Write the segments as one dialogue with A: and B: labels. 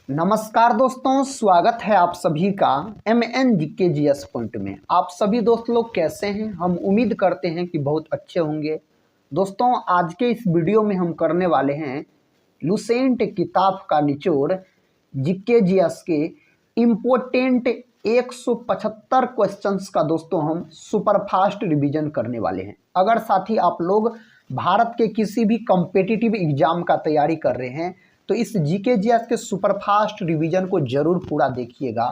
A: नमस्कार दोस्तों, स्वागत है आप सभी का MNGKGS पॉइंट में। आप सभी दोस्त लोग कैसे हैं? हम उम्मीद करते हैं कि बहुत अच्छे होंगे। दोस्तों, आज के इस वीडियो में हम करने वाले हैं लुसेंट किताब का निचोड़ GKGS के इम्पोर्टेंट 175 क्वेश्चंस का दोस्तों हम सुपरफास्ट रिवीजन करने वाले हैं। अगर साथी आप लोग भारत के किसी भी कॉम्पिटिटिव एग्जाम का तैयारी कर रहे हैं तो इस GKGS के सुपरफास्ट रिवीजन को जरूर पूरा देखिएगा।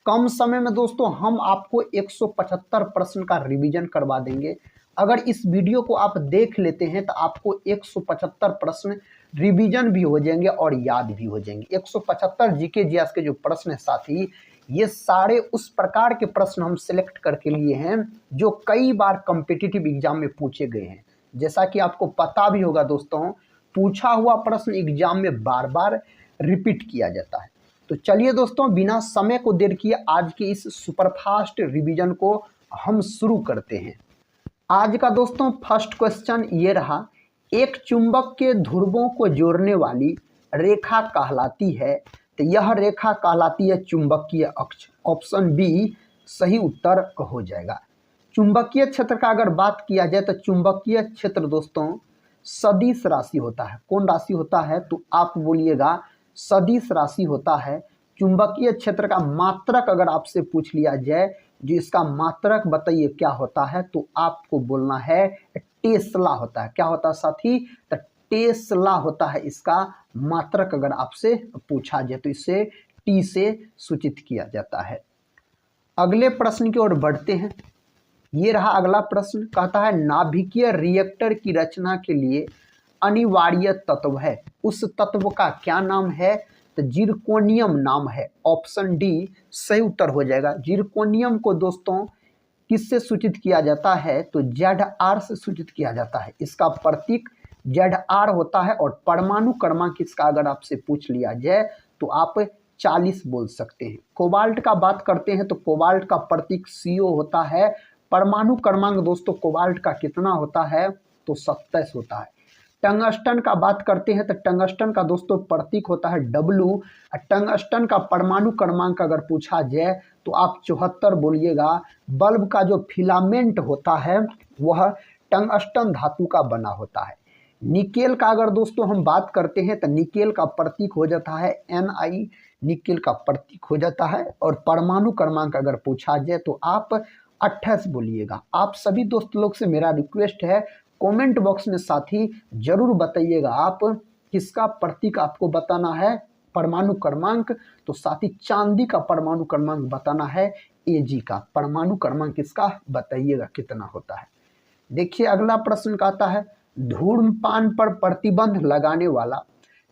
A: कम समय में दोस्तों हम आपको 175 प्रश्न का रिवीजन करवा देंगे। अगर इस वीडियो को आप देख लेते हैं तो आपको 175 प्रश्न रिवीजन भी हो जाएंगे और याद भी हो जाएंगे। 175 GKGS के जो प्रश्न है साथी, ये सारे उस प्रकार के प्रश्न हम सिलेक्ट करके लिए हैं जो कई बार कॉम्पिटिटिव एग्जाम में पूछे गए हैं। जैसा कि आपको पता भी होगा दोस्तों, पूछा हुआ प्रश्न एग्जाम में बार बार रिपीट किया जाता है। तो चलिए दोस्तों, बिना समय को देर किए आज के इस सुपरफास्ट रिवीजन को हम शुरू करते हैं। आज का दोस्तों फर्स्ट क्वेश्चन ये रहा, एक चुंबक के ध्रुवों को जोड़ने वाली रेखा कहलाती है, तो यह रेखा कहलाती है चुंबकीय अक्ष। ऑप्शन बी सही उत्तर हो जाएगा। चुंबकीय क्षेत्र का अगर बात किया जाए तो चुंबकीय क्षेत्र दोस्तों सदिश राशि होता है। कौन राशि होता है? तो आप बोलिएगा सदिश राशि होता है। चुंबकीय क्षेत्र का मात्रक अगर आपसे पूछ लिया जाए, जो इसका मात्रक बताइए क्या होता है, तो आपको बोलना है टेस्ला होता है। क्या होता है साथी? तो टेस्ला होता है इसका मात्रक। अगर आपसे पूछा जाए तो इसे टी से सूचित किया जाता है। अगले प्रश्न की ओर बढ़ते हैं। ये रहा अगला प्रश्न, कहता है नाभिकीय रिएक्टर की रचना के लिए अनिवार्य तत्व है, उस तत्व का क्या नाम है? तो जिरकोनियम नाम है। ऑप्शन डी सही उत्तर हो जाएगा। जिरकोनियम को दोस्तों किससे सूचित किया जाता है? तो ZR से सूचित किया जाता है। इसका प्रतीक ZR होता है और परमाणु क्रमांक इसका अगर आपसे पूछ लिया जाए तो आप 40 बोल सकते हैं। कोबाल्ट का बात करते हैं तो कोबाल्ट का प्रतीक CO होता है। परमाणु क्रमांक दोस्तों कोबाल्ट का कितना होता है? तो 27 होता है। टंगस्टन का बात करते हैं तो टंगस्टन का दोस्तों प्रतीक होता है W। टंगस्टन का परमाणु क्रमांक अगर पूछा जाए तो आप 74 बोलिएगा। बल्ब का जो फिलामेंट होता है वह टंगस्टन धातु का बना होता है। निकेल का अगर दोस्तों हम बात करते हैं तो निकेल का प्रतीक हो जाता है Ni। निकेल का प्रतीक हो जाता है और परमाणु क्रमांक अगर पूछा जाए तो आप 28 बोलिएगा। आप सभी दोस्त लोग से मेरा रिक्वेस्ट है, कमेंट बॉक्स में साथी जरूर बताइएगा आप किसका प्रतीक आपको बताना है परमाणु क्रमांक। तो साथी चांदी का परमाणु क्रमांक बताना है, Ag का परमाणु क्रमांक इसका बताइएगा कितना होता है। देखिए अगला प्रश्न कहता है, धूम्रपान पर प्रतिबंध लगाने वाला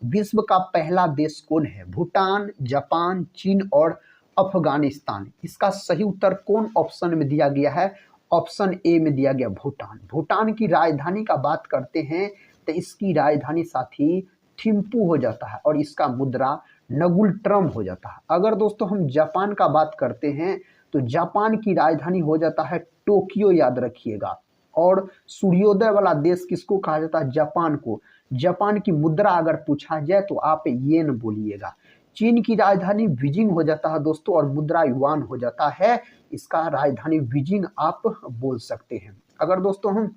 A: विश्व का पहला देश कौन है? भूटान, जापान, चीन और अफगानिस्तान। इसका सही उत्तर कौन ऑप्शन में दिया गया है? ऑप्शन ए में दिया गया भूटान। भूटान की राजधानी का बात करते हैं तो इसकी राजधानी साथी थिम्पू हो जाता है और इसका मुद्रा नगुल्ट्रम हो जाता है। अगर दोस्तों हम जापान का बात करते हैं तो जापान की राजधानी हो जाता है टोक्यो, याद रखिएगा। और सूर्योदय वाला देश किसको कहा जाता है? जापान को। जापान की मुद्रा अगर पूछा जाए तो आप येन बोलिएगा। चीन की राजधानी बीजिंग हो जाता है दोस्तों और मुद्रा युआन हो जाता है। इसका राजधानी बीजिंग आप बोल सकते हैं। अगर दोस्तों हम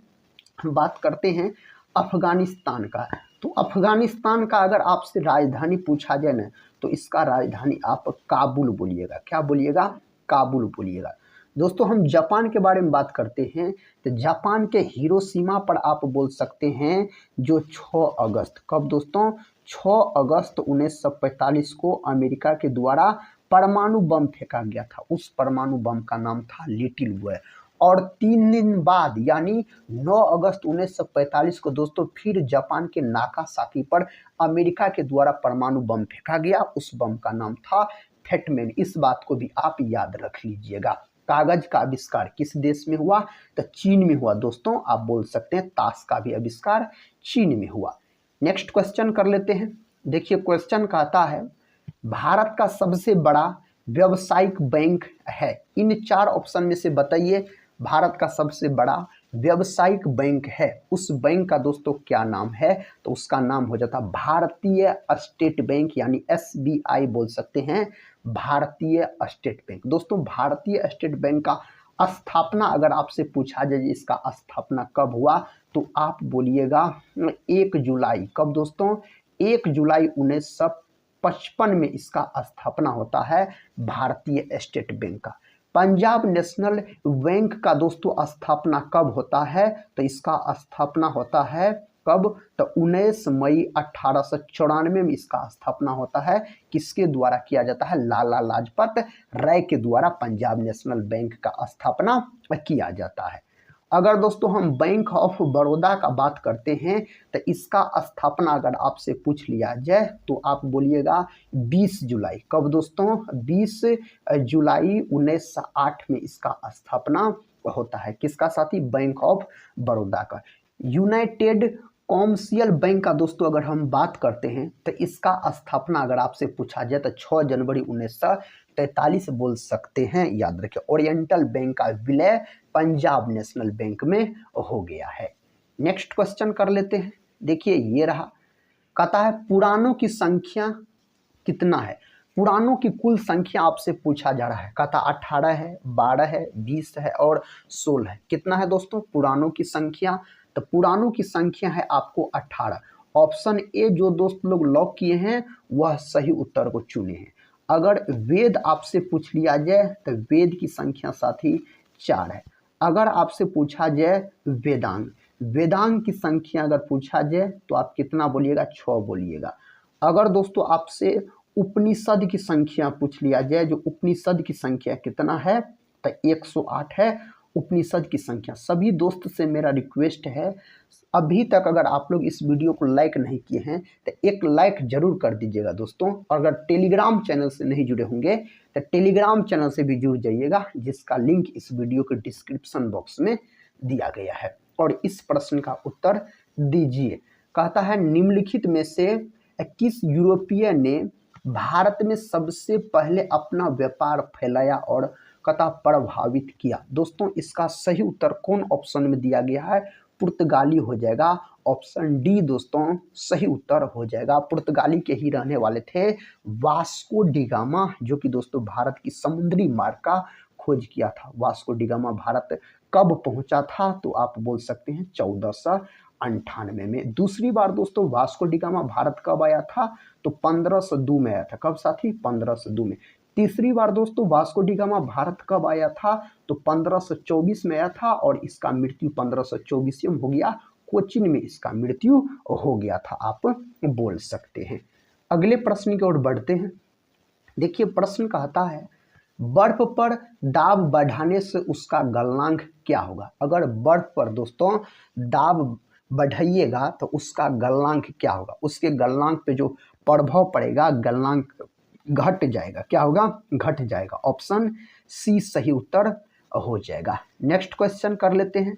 A: बात करते हैं अफगानिस्तान का, तो अफगानिस्तान का अगर आपसे राजधानी पूछा जाए ना तो इसका राजधानी आप काबुल बोलिएगा। क्या बोलिएगा? काबुल बोलिएगा। दोस्तों हम जापान के बारे में बात करते हैं तो जापान के हिरोशिमा पर आप बोल सकते हैं जो 6 अगस्त, कब दोस्तों? 6 अगस्त 1945 को अमेरिका के द्वारा परमाणु बम फेंका गया था। उस परमाणु बम का नाम था लिटिल बॉय। और 3 दिन बाद यानी 9 अगस्त 1945 को दोस्तों फिर जापान के नागासाकी पर अमेरिका के द्वारा परमाणु बम फेंका गया। उस बम का नाम था फैटमैन। इस बात को भी आप याद रख लीजिएगा। कागज का आविष्कार किस देश में हुआ? तो चीन में हुआ दोस्तों। आप बोल सकते हैं ताश का भी आविष्कार चीन में हुआ। नेक्स्ट क्वेश्चन कर लेते हैं। देखिए क्वेश्चन कहता है, भारत का सबसे बड़ा व्यावसायिक बैंक है, इन 4 ऑप्शन में से बताइए भारत का सबसे बड़ा व्यावसायिक बैंक है उस बैंक का दोस्तों क्या नाम है? तो उसका नाम हो जाता है भारतीय स्टेट बैंक, यानी SBI बोल सकते हैं, भारतीय स्टेट बैंक। दोस्तों भारतीय स्टेट बैंक का स्थापना अगर आपसे पूछा जाए इसका स्थापना कब हुआ, तो आप बोलिएगा 1 जुलाई। कब दोस्तों? 1 जुलाई 1955 में इसका स्थापना होता है भारतीय स्टेट बैंक का। पंजाब नेशनल बैंक का दोस्तों स्थापना कब होता है? तो इसका स्थापना होता है कब? तो 19 मई 1894 में इसका स्थापना होता है। किसके द्वारा किया जाता है? लाला लाजपत राय के द्वारा पंजाब नेशनल बैंक का स्थापना किया जाता है। अगर दोस्तों हम बैंक ऑफ बड़ौदा का बात करते हैं तो इसका स्थापना अगर आपसे पूछ लिया जाए तो आप बोलिएगा 20 जुलाई। कब दोस्तों? 20 जुलाई 1908 में इसका स्थापना होता है। किसका साथी? बैंक ऑफ बड़ौदा का। यूनाइटेड कॉमर्शियल बैंक का दोस्तों अगर हम बात करते हैं तो इसका स्थापना अगर आपसे पूछा जाए तो 6 जनवरी 1943 बोल सकते हैं, याद रखिए। ओरिएंटल बैंक का विलय पंजाब नेशनल बैंक में हो गया है। नेक्स्ट क्वेश्चन कर लेते हैं। देखिए ये रहा, कहता है पुराणों की संख्या कितना है? पुराणों की कुल संख्या आपसे पूछा जा रहा है। कहता 18 है, 12 है, 20 है और 16 है। कितना है दोस्तों पुराणों की संख्या? तो पुराणों की संख्या है आपको 18। ऑप्शन ए जो दोस्त लोग लॉक किए हैं वह सही उत्तर को चुने हैं। अगर वेद आपसे पूछ लिया जाए तो वेद की संख्या साथी 4 है। अगर आपसे पूछा जाए वेदांग, वेदांग की संख्या अगर पूछा जाए तो आप कितना बोलिएगा? 6 बोलिएगा। अगर दोस्तों आपसे उपनिषद की संख्या पूछ लिया जाए, जो उपनिषद की संख्या कितना है? तो 108 है उपनिषद की संख्या। सभी दोस्त से मेरा रिक्वेस्ट है, अभी तक अगर आप लोग इस वीडियो को लाइक नहीं किए हैं तो एक लाइक जरूर कर दीजिएगा दोस्तों। और अगर टेलीग्राम चैनल से नहीं जुड़े होंगे तो टेलीग्राम चैनल से भी जुड़ जाइएगा, जिसका लिंक इस वीडियो के डिस्क्रिप्शन बॉक्स में दिया गया है। और इस प्रश्न का उत्तर दीजिए। कहता है निम्नलिखित में से किस यूरोपीय ने भारत में सबसे पहले अपना व्यापार फैलाया और कथा प्रभावित किया? दोस्तों इसका सही उत्तर कौन ऑप्शन में दिया गया है? पुर्तगाली हो जाएगा। ऑप्शन डी दोस्तों सही उत्तर हो जाएगा। पुर्तगाली के ही रहने वाले थे वास्को डी गामा, जो कि दोस्तों भारत की समुद्री मार्ग का खोज किया था। वास्को डी गामा भारत कब पहुंचा था? तो आप बोल सकते हैं 1498 में। दूसरी बार दोस्तों वास्को डी गामा भारत कब आया था? तो 1502 में आया था। कब साथी? 1502 में। तीसरी बार दोस्तों वास्को डी गामा भारत कब आया था? तो 1524 में आया था और इसका मृत्यु 1524 में हो गया। कोचीन में इसका मृत्यु हो गया था, आप बोल सकते हैं। अगले प्रश्न की ओर बढ़ते हैं। देखिए प्रश्न कहता है बर्फ पर दाब बढ़ाने से उसका गलनांक क्या होगा? अगर बर्फ पर दोस्तों दाब बढ़ाइएगा तो उसका गलनांक क्या होगा? उसके गलनांक पे जो प्रभाव पड़ेगा गलनांक घट जाएगा। क्या होगा? घट जाएगा। ऑप्शन सी सही उत्तर हो जाएगा। नेक्स्ट क्वेश्चन कर लेते हैं।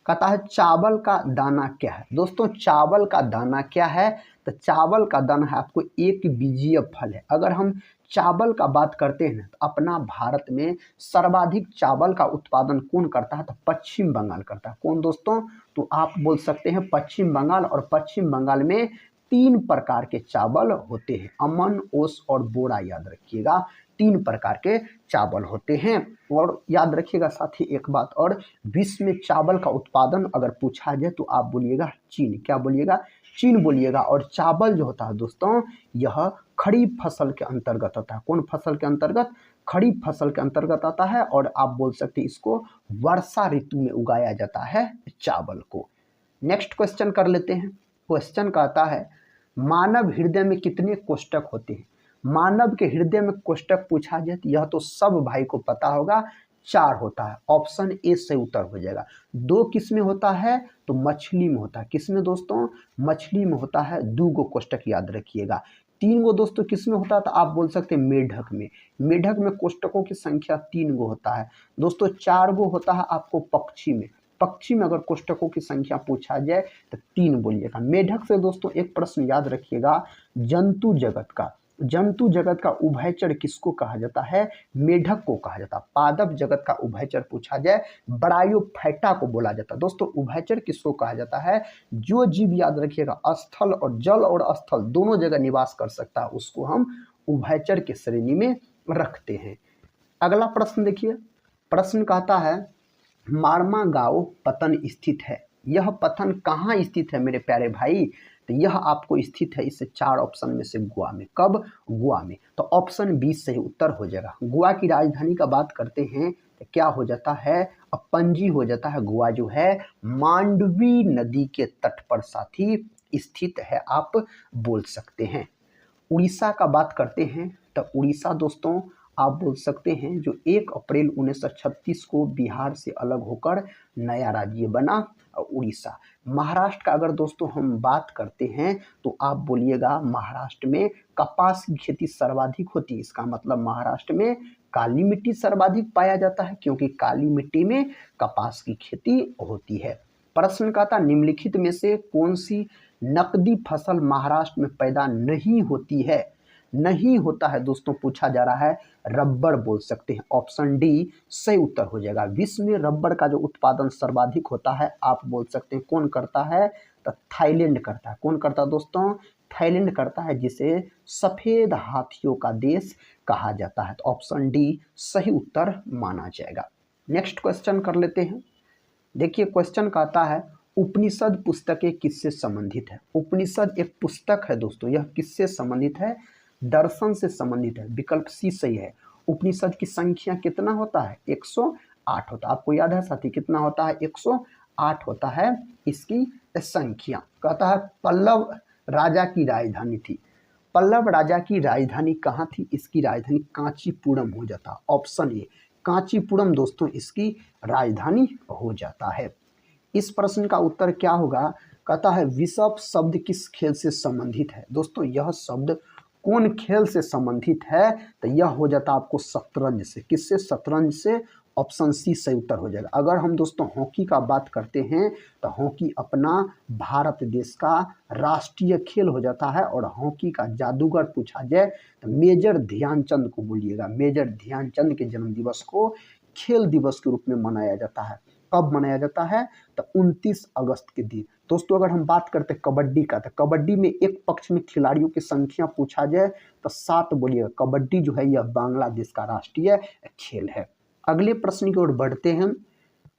A: कहता है चावल का दाना क्या है? दोस्तों चावल का दाना क्या है? तो चावल का दाना है आपको एक बीजीय फल है। अगर हम चावल का बात करते हैं तो अपना भारत में सर्वाधिक चावल का उत्पादन कौन करता है? तो पश्चिम बंगाल करता है। कौन दोस्तों? तो आप बोल सकते हैं पश्चिम बंगाल। और पश्चिम बंगाल में 3 प्रकार के चावल होते हैं, अमन, ओस और बोरा। याद रखिएगा 3 प्रकार के चावल होते हैं। और याद रखिएगा साथी एक बात और, विश्व में चावल का उत्पादन अगर पूछा जाए तो आप बोलिएगा चीन। क्या बोलिएगा? चीन बोलिएगा। और चावल जो होता है दोस्तों यह खरीफ फसल के अंतर्गत आता है। कौन फसल के अंतर्गत? खरीफ फसल के अंतर्गत आता है। और आप बोल सकते हैं इसको वर्षा ऋतु में उगाया जाता है चावल को। नेक्स्ट क्वेश्चन कर लेते हैं। क्वेश्चन कहता है मानव हृदय में कितने कोष्ठक होते हैं? मानव के हृदय में कोष्ठक पूछा जाए तो यह तो सब भाई को पता होगा, 4 होता है। ऑप्शन ए से उत्तर हो जाएगा। 2 किस में होता है? तो मछली में होता है। किस में दोस्तों? मछली में होता है 2 गो कोष्ठक, याद रखिएगा। 3 गो दोस्तों किस में होता है? तो आप बोल सकते हैं मेढक में। मेढक में कोष्ठकों की संख्या 3 गो होता है दोस्तों। 4 गो होता है आपको पक्षी में। पक्षी में अगर कोष्ठकों की संख्या पूछा जाए तो 3 बोलिएगा। मेढक से दोस्तों एक प्रश्न याद रखिएगा, जंतु जगत का जंतु जगत का उभयचर किसको कहा जाता है? मेढक को कहा जाता है। पादप जगत का उभयचर पूछा जाए, ब्रायोफाइटा को बोला जाता है। दोस्तों उभयचर किसको कहा जाता है? जो जीव, याद रखिएगा, स्थल और जल और स्थल दोनों जगह निवास कर सकता है उसको हम उभयचर की श्रेणी में रखते हैं। अगला प्रश्न देखिए, प्रश्न कहता है मार्मागाओ पतन स्थित है। यह पतन कहाँ स्थित है मेरे प्यारे भाई? तो यह आपको स्थित है इससे 4 ऑप्शन में से गोवा में। कब? गोवा में। तो ऑप्शन बी सही उत्तर हो जाएगा। गोवा की राजधानी का बात करते हैं तो क्या हो जाता है? अब पणजी हो जाता है। गोवा जो है मांडवी नदी के तट पर साथी स्थित है, आप बोल सकते हैं। उड़ीसा का बात करते हैं तो उड़ीसा दोस्तों आप बोल सकते हैं जो 1 अप्रैल 1936 को बिहार से अलग होकर नया राज्य बना उड़ीसा। महाराष्ट्र का अगर दोस्तों हम बात करते हैं तो आप बोलिएगा महाराष्ट्र में कपास की खेती सर्वाधिक होती है। इसका मतलब महाराष्ट्र में काली मिट्टी सर्वाधिक पाया जाता है क्योंकि काली मिट्टी में कपास की खेती होती है। प्रश्न का था निम्नलिखित में से कौन सी नकदी फसल महाराष्ट्र में पैदा नहीं होती है? नहीं होता है दोस्तों, पूछा जा रहा है रबर बोल सकते हैं। ऑप्शन डी सही उत्तर हो जाएगा। विश्व में रबर का जो उत्पादन सर्वाधिक होता है आप बोल सकते हैं कौन करता है? तो थाईलैंड करता है। कौन करता है दोस्तों? थाईलैंड करता है, जिसे सफेद हाथियों का देश कहा जाता है। तो ऑप्शन डी सही उत्तर माना जाएगा। नेक्स्ट क्वेश्चन कर लेते हैं। देखिए क्वेश्चन कहता है उपनिषद पुस्तकें किससे संबंधित है? उपनिषद एक पुस्तक है दोस्तों, यह किससे संबंधित है? दर्शन से संबंधित है। विकल्प सी सही है। उपनिषद की संख्या कितना होता है? 108 होता है। आपको याद है साथी कितना होता है? 108 होता है इसकी संख्या। कहता है पल्लव राजा की राजधानी थी। पल्लव राजा की राजधानी कहाँ थी? इसकी राजधानी कांचीपुरम हो जाता। ऑप्शन ए कांचीपुरम दोस्तों इसकी राजधानी हो जाता है। इस प्रश्न का उत्तर क्या होगा? कहता है विषव शब्द किस खेल से संबंधित है? दोस्तों यह शब्द कौन खेल से संबंधित है? तो यह हो जाता आपको शतरंज से। किससे? शतरंज से। ऑप्शन सी सही उत्तर हो जाएगा। अगर हम दोस्तों हॉकी का बात करते हैं तो हॉकी अपना भारत देश का राष्ट्रीय खेल हो जाता है और हॉकी का जादूगर पूछा जाए तो मेजर ध्यानचंद को बोलिएगा। मेजर ध्यानचंद के जन्म दिवस को खेल दिवस के रूप में मनाया जाता है। कब मनाया जाता है? तो 29 अगस्त के दिन। दोस्तों अगर हम बात करते हैं कबड्डी का तो कबड्डी में एक पक्ष में खिलाड़ियों की संख्या पूछा जाए तो 7 बोलिएगा। कबड्डी जो है यह बांग्लादेश का राष्ट्रीय खेल है। अगले प्रश्न की ओर बढ़ते हैं।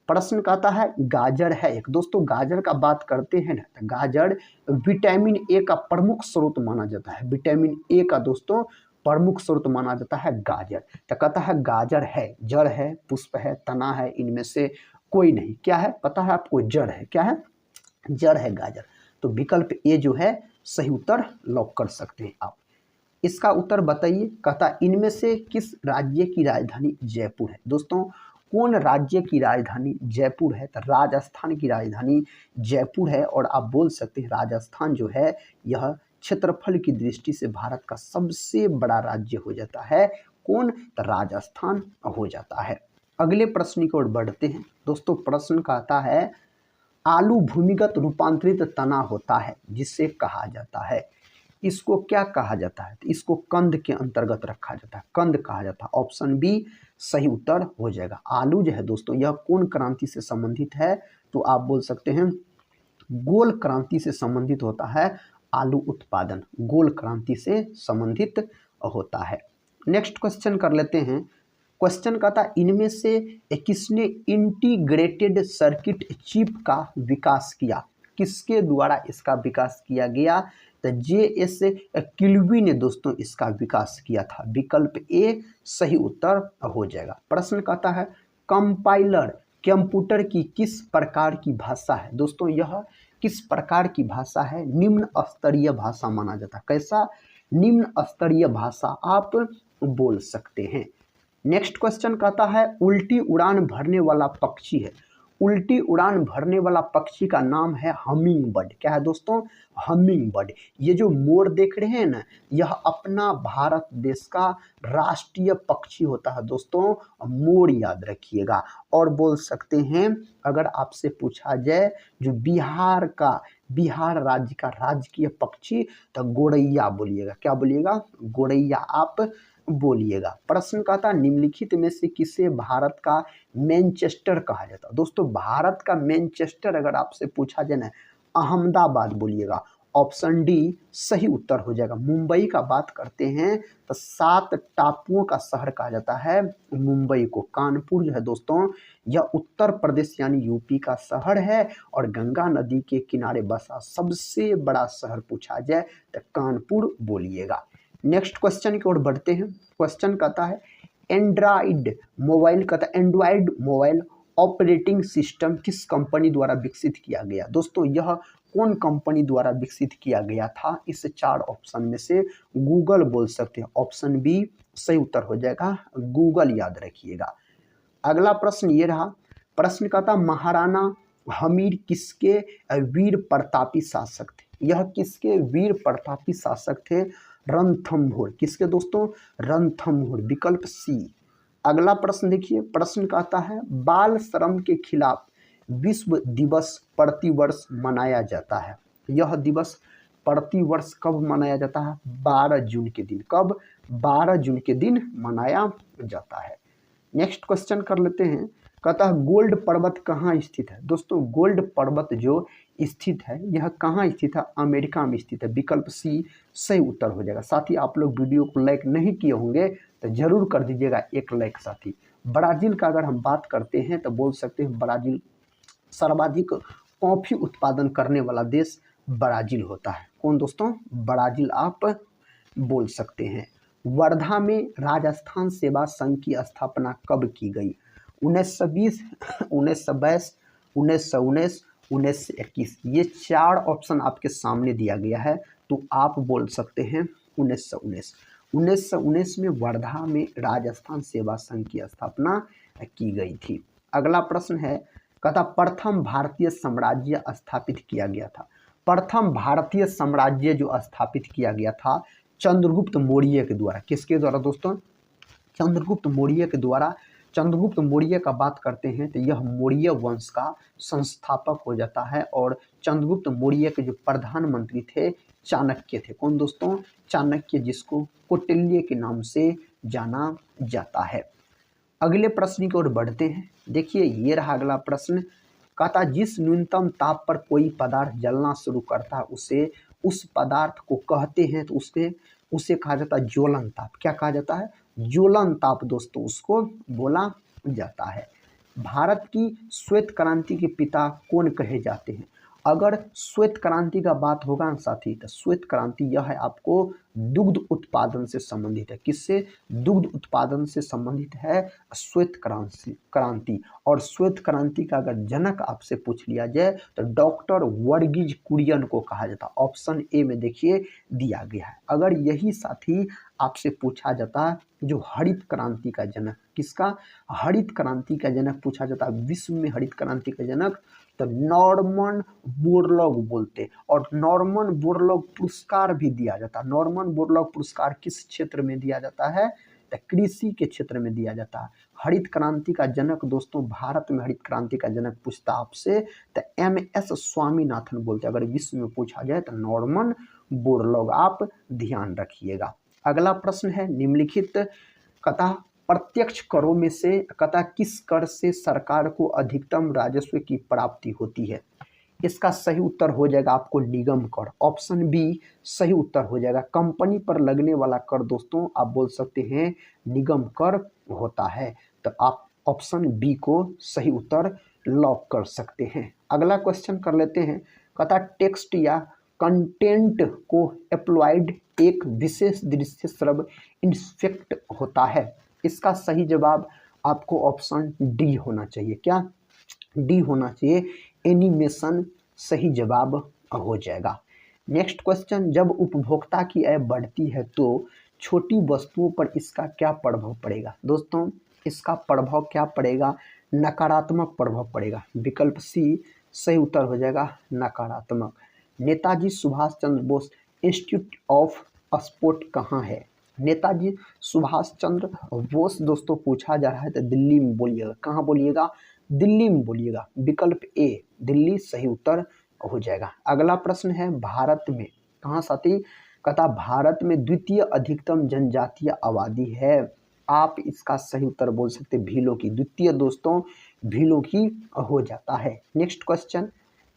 A: प्रश्न कहता है गाजर है एक। दोस्तों गाजर का बात करते हैं ना तो गाजर विटामिन ए का प्रमुख स्रोत माना जाता है। विटामिन ए का दोस्तों प्रमुख स्रोत माना जाता है गाजर। तो कहता है गाजर है, जड़ है, पुष्प है, तना है, इनमें से कोई नहीं। क्या है पता है आपको? जड़ है। क्या है? जड़ है गाजर। तो विकल्प ए जो है सही उत्तर लॉक कर सकते हैं आप। इसका उत्तर बताइए। कहता इनमें से किस राज्य की राजधानी जयपुर है? दोस्तों कौन राज्य की राजधानी जयपुर है? तो राजस्थान की राजधानी जयपुर है। और आप बोल सकते हैं राजस्थान जो है यह क्षेत्रफल की दृष्टि से भारत का सबसे बड़ा राज्य हो जाता है। कौन? तो राजस्थान हो जाता है। अगले प्रश्न की ओर बढ़ते हैं। दोस्तों प्रश्न कहता है आलू भूमिगत रूपांतरित तना होता है जिसे कहा जाता है। इसको क्या कहा जाता है? तो इसको कंद के अंतर्गत रखा जाता है। कंद कहा जाता है। ऑप्शन बी सही उत्तर हो जाएगा। आलू जो है दोस्तों यह कौन क्रांति से संबंधित है? तो आप बोल सकते हैं गोल क्रांति से संबंधित होता है। आलू उत्पादन गोल क्रांति से संबंधित होता है। नेक्स्ट क्वेश्चन कर लेते हैं। क्वेश्चन कहता है इनमें से किसने इंटीग्रेटेड सर्किट चिप का विकास किया? किसके द्वारा इसका विकास किया गया? तो JS किल्वी ने दोस्तों इसका विकास किया था। विकल्प ए सही उत्तर हो जाएगा। प्रश्न कहता है कंपाइलर कंप्यूटर की किस प्रकार की भाषा है? दोस्तों यह किस प्रकार की भाषा है? निम्न स्तरीय भाषा माना जाता है। कैसा? निम्न स्तरीय भाषा आप बोल सकते हैं। नेक्स्ट क्वेश्चन कहता है उल्टी उड़ान भरने वाला पक्षी है। उल्टी उड़ान भरने वाला पक्षी का नाम है हमिंग बर्ड। क्या है दोस्तों? Humming bird. ये जो मोर देख रहे हैं ना, यह अपना भारत देश का राष्ट्रीय पक्षी होता है दोस्तों, मोर याद रखिएगा। और बोल सकते हैं, अगर आपसे पूछा जाए जो बिहार राज्य का राजकीय पक्षी, तो गोरैया बोलिएगा। क्या बोलिएगा? गोरैया आप बोलिएगा। प्रश्न का था, निम्नलिखित में से किसे भारत का मैनचेस्टर कहा जाता है? दोस्तों भारत का मैनचेस्टर अगर आपसे पूछा जाए ना, अहमदाबाद बोलिएगा। ऑप्शन डी सही उत्तर हो जाएगा। मुंबई का बात करते हैं तो 7 टापुओं का शहर कहा जाता है मुंबई को। कानपुर जो है दोस्तों, यह उत्तर प्रदेश यानी यूपी का शहर है और गंगा नदी के किनारे बसा सबसे बड़ा शहर पूछा जाए तो कानपुर बोलिएगा। नेक्स्ट क्वेश्चन की ओर बढ़ते हैं। क्वेश्चन कहता है, एंड्रॉइड मोबाइल ऑपरेटिंग सिस्टम किस कंपनी द्वारा विकसित किया गया? दोस्तों यह कौन कंपनी द्वारा विकसित किया गया था? इस 4 ऑप्शन में से गूगल बोल सकते हैं। ऑप्शन बी सही उत्तर हो जाएगा, गूगल याद रखिएगा। अगला प्रश्न ये रहा। प्रश्न का था, महाराणा हमीर किसके वीर प्रतापी शासक थे? यह किसके वीर प्रतापी शासक थे? रणथंभोर। किसके दोस्तों? रणथंभोर, विकल्प सी। अगला प्रश्न देखिए। प्रश्न कहता है, बाल श्रम के खिलाफ विश्व दिवस प्रतिवर्ष मनाया जाता है। यह दिवस प्रतिवर्ष कब मनाया जाता है? 12 जून के दिन। कब? 12 जून के दिन मनाया जाता है। नेक्स्ट क्वेश्चन कर लेते हैं। कहता है, गोल्ड पर्वत कहाँ स्थित है? दोस्तों गोल्ड पर्वत जो स्थित है, यह कहाँ स्थित है? अमेरिका में स्थित है। विकल्प सी सही उत्तर हो जाएगा। साथ ही आप लोग वीडियो को लाइक नहीं किए होंगे तो जरूर कर दीजिएगा एक लाइक। साथी ब्राजील का अगर हम बात करते हैं तो बोल सकते हैं ब्राजील सर्वाधिक कॉफी उत्पादन करने वाला देश ब्राजील होता है। कौन दोस्तों? ब्राजील आप बोल सकते हैं। वर्धा में राजस्थान सेवा संघ की स्थापना कब की गई? 1920, 1922, 1919, 1921। ये 4 ऑप्शन आपके सामने दिया गया है, तो आप बोल सकते हैं 1919। 1919 में वर्धा में राजस्थान सेवा संघ की स्थापना की गई थी। अगला प्रश्न है, कहता प्रथम भारतीय साम्राज्य स्थापित किया गया था। प्रथम भारतीय साम्राज्य जो स्थापित किया गया था चंद्रगुप्त मौर्य के द्वारा। किसके द्वारा दोस्तों? चंद्रगुप्त मौर्य के द्वारा। चंद्रगुप्त मौर्य का बात करते हैं तो यह मौर्य वंश का संस्थापक हो जाता है और चंद्रगुप्त मौर्य के जो प्रधानमंत्री थे चाणक्य थे। कौन दोस्तों? चाणक्य, जिसको कौटिल्य के नाम से जाना जाता है। अगले प्रश्न की ओर बढ़ते हैं। देखिए ये रहा अगला प्रश्न। कहता, जिस न्यूनतम ताप पर कोई पदार्थ जलना शुरू करता है उसे उस पदार्थ को कहते हैं तो उसे कहा जाता है ज्वलन ताप। क्या कहा जाता है? ज्वलन ताप दोस्तों उसको बोला जाता है। भारत की श्वेत क्रांति के पिता कौन कहे जाते हैं? अगर श्वेत क्रांति का बात होगा ना साथी, तो श्वेत क्रांति यह है आपको दुग्ध उत्पादन से संबंधित है। किससे? दुग्ध उत्पादन से संबंधित है श्वेत क्रांति। और श्वेत क्रांति का अगर जनक आपसे पूछ लिया जाए तो डॉक्टर वर्गीज कुरियन को कहा जाता है। ऑप्शन ए में देखिए दिया गया है। अगर यही साथी आपसे पूछा जाता जो हरित क्रांति का जनक, किसका? हरित क्रांति का जनक पूछा जाता विश्व में हरित क्रांति का जनक, तो नॉर्मन बोरलॉग बोलते। और नॉर्मन बोरलॉग पुरस्कार भी दिया जाता। नॉर्मन बोरलॉग पुरस्कार किस क्षेत्र में दिया जाता है? तो कृषि के क्षेत्र में दिया जाता है। हरित क्रांति का जनक दोस्तों, भारत में हरित क्रांति का जनक पूछता आपसे तो MS स्वामीनाथन बोलते। अगर विश्व में पूछा जाए तो नॉर्मन बोरलॉग आप ध्यान रखिएगा। अगला प्रश्न है, निम्नलिखित कथा प्रत्यक्ष करों में से कथा किस कर से सरकार को अधिकतम राजस्व की प्राप्ति होती है? इसका सही उत्तर हो जाएगा आपको निगम कर। ऑप्शन बी सही उत्तर हो जाएगा। कंपनी पर लगने वाला कर दोस्तों आप बोल सकते हैं निगम कर होता है। तो आप ऑप्शन बी को सही उत्तर लॉक कर सकते हैं। अगला क्वेश्चन कर लेते हैं। कथा टेक्स्ट या कंटेंट को एप्लॉयड एक विशेष दृश्य श्रव्य इंस्पेक्ट होता है। इसका सही जवाब आपको ऑप्शन डी होना चाहिए। क्या? डी होना चाहिए, एनिमेशन सही जवाब हो जाएगा। नेक्स्ट क्वेश्चन, जब उपभोक्ता की आय बढ़ती है तो छोटी वस्तुओं पर इसका क्या प्रभाव पड़ेगा? दोस्तों इसका प्रभाव क्या पड़ेगा? नकारात्मक प्रभाव पड़ेगा। विकल्प सी सही उत्तर हो जाएगा नकारात्मक। Netaji Subhash Chandra Bose institute of sport कहाँ है? नेताजी सुभाष चंद्र बोस दोस्तों पूछा जा रहा है तो दिल्ली में बोलिएगा। कहाँ बोलिएगा? दिल्ली में बोलिएगा। विकल्प ए दिल्ली सही उत्तर हो जाएगा। अगला प्रश्न है भारत में, कहाँ साथी? कहता भारत में द्वितीय अधिकतम जनजातीय आबादी है। आप इसका सही उत्तर बोल सकते भीलों की। द्वितीय दोस्तों भीलों की हो जाता है। नेक्स्ट क्वेश्चन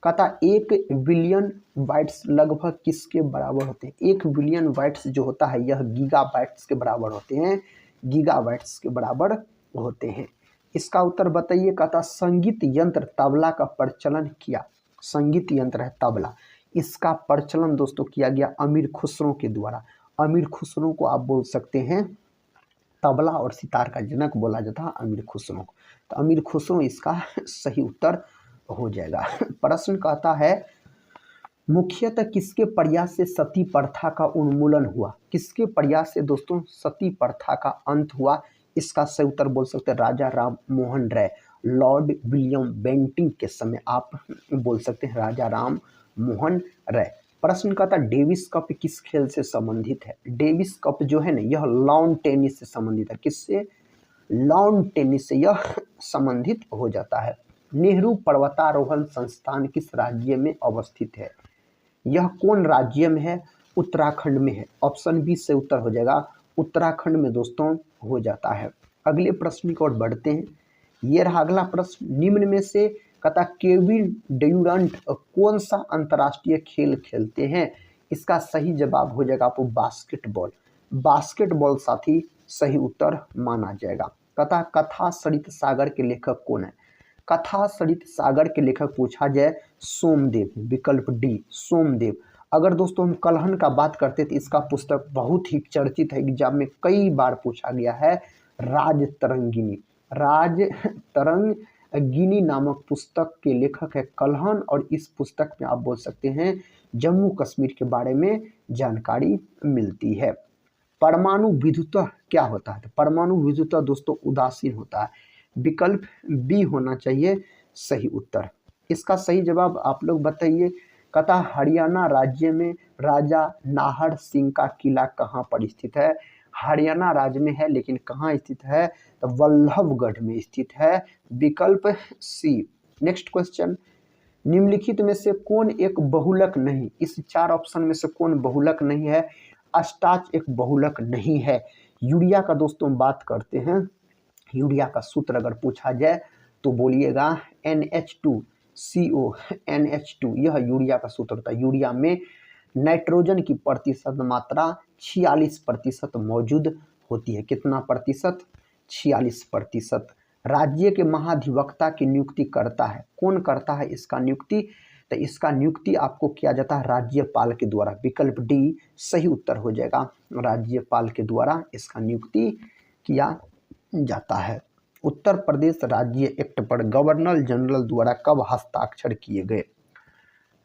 A: कहता 1 बिलियन बाइट्स लगभग किसके बराबर होते हैं? 1 बिलियन बाइट्स जो होता है यह गीगाबाइट्स के बराबर होते हैं। गीगाबाइट्स के बराबर होते हैं। इसका उत्तर बताइए। कहता संगीत यंत्र तबला का प्रचलन किया। संगीत यंत्र है तबला, इसका प्रचलन दोस्तों किया गया अमीर खुसरो के द्वारा। अमीर खुसरो को आप बोल सकते हैं तबला और सितार का जनक बोला जाता है अमीर खुसरो को। तो अमीर खुसरो इसका सही उत्तर हो जाएगा। प्रश्न कहता है मुख्यतः किसके प्रयास से सती प्रथा का उन्मूलन हुआ? किसके प्रयास से दोस्तों सती प्रथा का अंत हुआ? इसका सही उत्तर बोल सकते हैं राजा Ram Mohan Roy. Lord William Bentinck के समय आप बोल सकते हैं राजा राम मोहन राय। प्रश्न कहता डेविस कप किस खेल से संबंधित है? डेविस कप जो है ना यह लॉन टेनिस से संबंधित है। किससे? लॉन टेनिस से यह संबंधित हो जाता है। नेहरू पर्वतारोहण संस्थान किस राज्य में अवस्थित है? यह कौन राज्य में है? उत्तराखंड में है। ऑप्शन बी से उत्तर हो जाएगा उत्तराखंड में दोस्तों हो जाता है। अगले प्रश्न की ओर बढ़ते हैं। ये रहा अगला प्रश्न। निम्न में से कहता केविन ड्यूरंट कौन सा अंतर्राष्ट्रीय खेल खेलते हैं? इसका सही जवाब हो जाएगा आपको बास्केटबॉल। बास्केटबॉल साथी सही उत्तर माना जाएगा। कहता कथा सरित सागर के लेखक कौन है? कथा सरित सागर के लेखक पूछा जाए सोमदेव। विकल्प डी सोमदेव। अगर दोस्तों हम कलहन का बात करते तो इसका पुस्तक बहुत ही चर्चित है, एग्जाम में कई बार पूछा गया है। राज तरंगिनी। राज तरंगिनी नामक पुस्तक के लेखक है कलहन, और इस पुस्तक में आप बोल सकते हैं जम्मू कश्मीर के बारे में जानकारी मिलती है। परमाणु विद्युतः क्या होता है? तो परमाणु विद्युतः दोस्तों उदासीन होता है। विकल्प बी होना चाहिए सही उत्तर। इसका सही जवाब आप लोग बताइए। कहता हरियाणा राज्य में राजा नाहर सिंह का किला कहाँ पर स्थित है? हरियाणा राज्य में है, लेकिन कहाँ स्थित है? तो वल्लभगढ़ में स्थित है। विकल्प सी। Next question. निम्नलिखित में से कौन एक बहुलक नहीं? इस 4 ऑप्शन में से कौन बहुलक नहीं है? स्टार्च एक बहुलक नहीं है। यूरिया का दोस्तों बात करते हैं। यूरिया का सूत्र अगर पूछा जाए तो बोलिएगा NH2CO। NH2 यह यूरिया का सूत्र होता है। यूरिया में नाइट्रोजन की प्रतिशत मात्रा 46% मौजूद होती है। कितना प्रतिशत? 46%। राज्य के महाधिवक्ता की नियुक्ति करता है कौन? करता है इसका नियुक्ति? तो इसका नियुक्ति आपको किया जाता है राज्यपाल के द्वारा। विकल्प डी सही उत्तर हो जाएगा राज्यपाल के द्वारा इसका नियुक्ति किया जाता है। उत्तर प्रदेश राज्य एक्ट पर गवर्नर जनरल द्वारा कब हस्ताक्षर किए गए?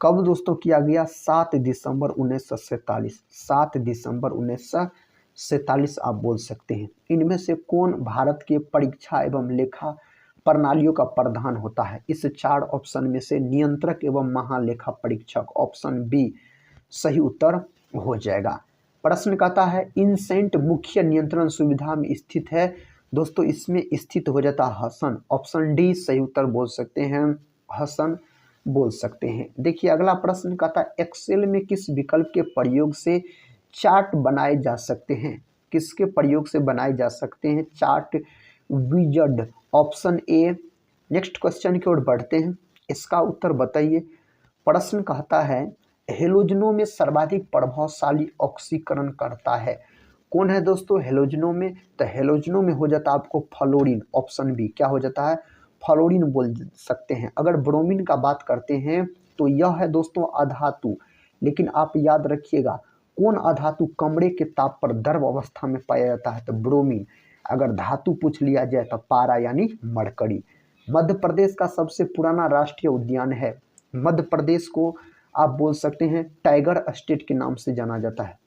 A: कब दोस्तों किया गया? 7 दिसंबर 1947। 7 दिसंबर 1947 आप बोल सकते हैं। इनमें से कौन भारत के परीक्षा एवं लेखा प्रणालियों का प्रधान होता है? इस 4 ऑप्शन में से नियंत्रक एवं महालेखा परीक्षक। ऑप्शन बी सही उत्तर हो जाएगा। प्रश्न कहता है इनसेंट मुख्य नियंत्रण सुविधा में स्थित है। दोस्तों इसमें स्थित हो जाता है हसन। ऑप्शन डी सही उत्तर बोल सकते हैं हसन बोल सकते हैं। देखिए अगला प्रश्न कहता है एक्सेल में किस विकल्प के प्रयोग से चार्ट बनाए जा सकते हैं? किसके प्रयोग से बनाए जा सकते हैं chart? Wizard. Option A. Next question की ओर बढ़ते हैं। इसका उत्तर बताइए। प्रश्न कहता है हेलोजनों में सर्वाधिक प्रभावशाली ऑक्सीकरण करता है कौन है दोस्तों? हेलोजनों में तो हेलोजनों में हो जाता है आपको फ्लोरीन। ऑप्शन बी क्या हो जाता है? फ्लोरीन बोल सकते हैं। अगर ब्रोमीन का बात करते हैं तो यह है दोस्तों अधातु, लेकिन आप याद रखिएगा कौन अधातु कमरे के ताप पर द्रव अवस्था में पाया जाता है? तो ब्रोमीन। अगर धातु पूछ लिया जाए तो पारा यानी मरकरी। मध्य प्रदेश का सबसे पुराना राष्ट्रीय उद्यान है। मध्य प्रदेश को आप बोल सकते हैं टाइगर स्टेट के नाम से जाना जाता है।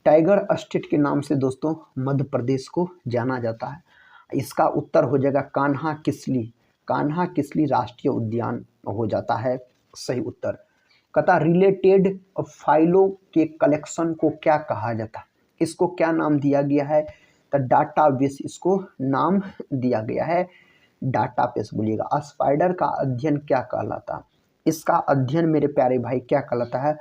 A: टाइगर स्टेट के नाम से दोस्तों मध्य प्रदेश को जाना जाता है। इसका उत्तर हो जाएगा कान्हा किसली। कान्हा किसली राष्ट्रीय उद्यान हो जाता है सही उत्तर। कहता रिलेटेड फाइलों के कलेक्शन को क्या कहा जाता, इसको क्या नाम दिया गया है, तो डाटाबेस इसको नाम दिया गया है, डाटाबेस बोलिएगा। स्पाइडर का अध्ययन क्या कहलाता, इसका अध्ययन मेरे प्यारे भाई क्या कहलाता है,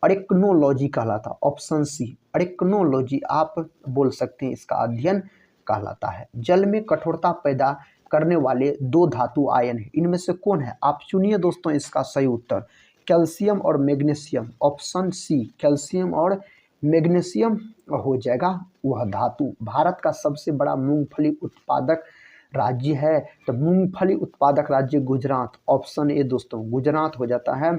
A: अरेक्नोलॉजी कहलाता। ऑप्शन सी अरेक्नोलॉजी आप बोल सकते हैं, इसका अध्ययन कहलाता है। जल में कठोरता पैदा करने वाले दो धातु आयन है, इनमें से कौन है, आप चुनिए दोस्तों इसका सही उत्तर। कैल्शियम और मैग्नीशियम, ऑप्शन सी कैल्शियम और मैग्नीशियम हो जाएगा वह धातु। भारत का सबसे बड़ा मूंगफली उत्पादक राज्य है, तो मूंगफली उत्पादक राज्य गुजरात। ऑप्शन ए दोस्तों गुजरात हो जाता है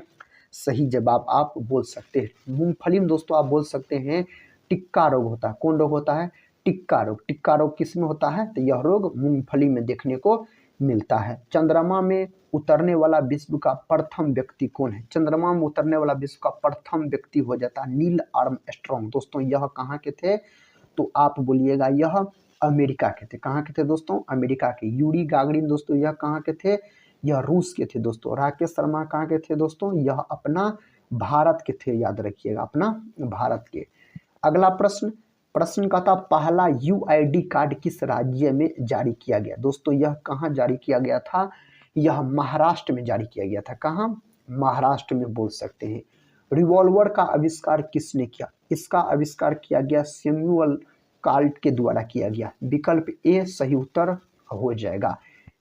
A: सही जवाब, आप बोल सकते हैं। मूंगफली में दोस्तों आप बोल सकते हैं टिक्का रोग होता है। कौन रोग होता है, टिक्का रोग। टिक्का रोग किस में होता है, तो यह रोग मूंगफली में देखने को मिलता है। चंद्रमा में उतरने वाला विश्व का प्रथम व्यक्ति कौन है, चंद्रमा में उतरने वाला विश्व का प्रथम व्यक्ति हो जाता है नील आर्मस्ट्रांग। दोस्तों यह कहाँ के थे, तो आप बोलिएगा यह अमेरिका के थे। कहाँ के थे दोस्तों, अमेरिका के। यूरी गागरिन दोस्तों यह कहाँ के थे, यह रूस के थे दोस्तों। राकेश शर्मा कहाँ के थे दोस्तों, यह अपना भारत के थे, याद रखिएगा अपना भारत के। अगला प्रश्न का था पहला यूआईडी कार्ड किस राज्य में जारी किया गया। दोस्तों यह कहाँ जारी किया गया था, यह महाराष्ट्र में जारी किया गया था। कहाँ, महाराष्ट्र में बोल सकते हैं। रिवॉल्वर का आविष्कार किसने किया, इसका आविष्कार किया गया सैमुअल कार्ट के द्वारा किया गया। विकल्प ए सही उत्तर हो जाएगा।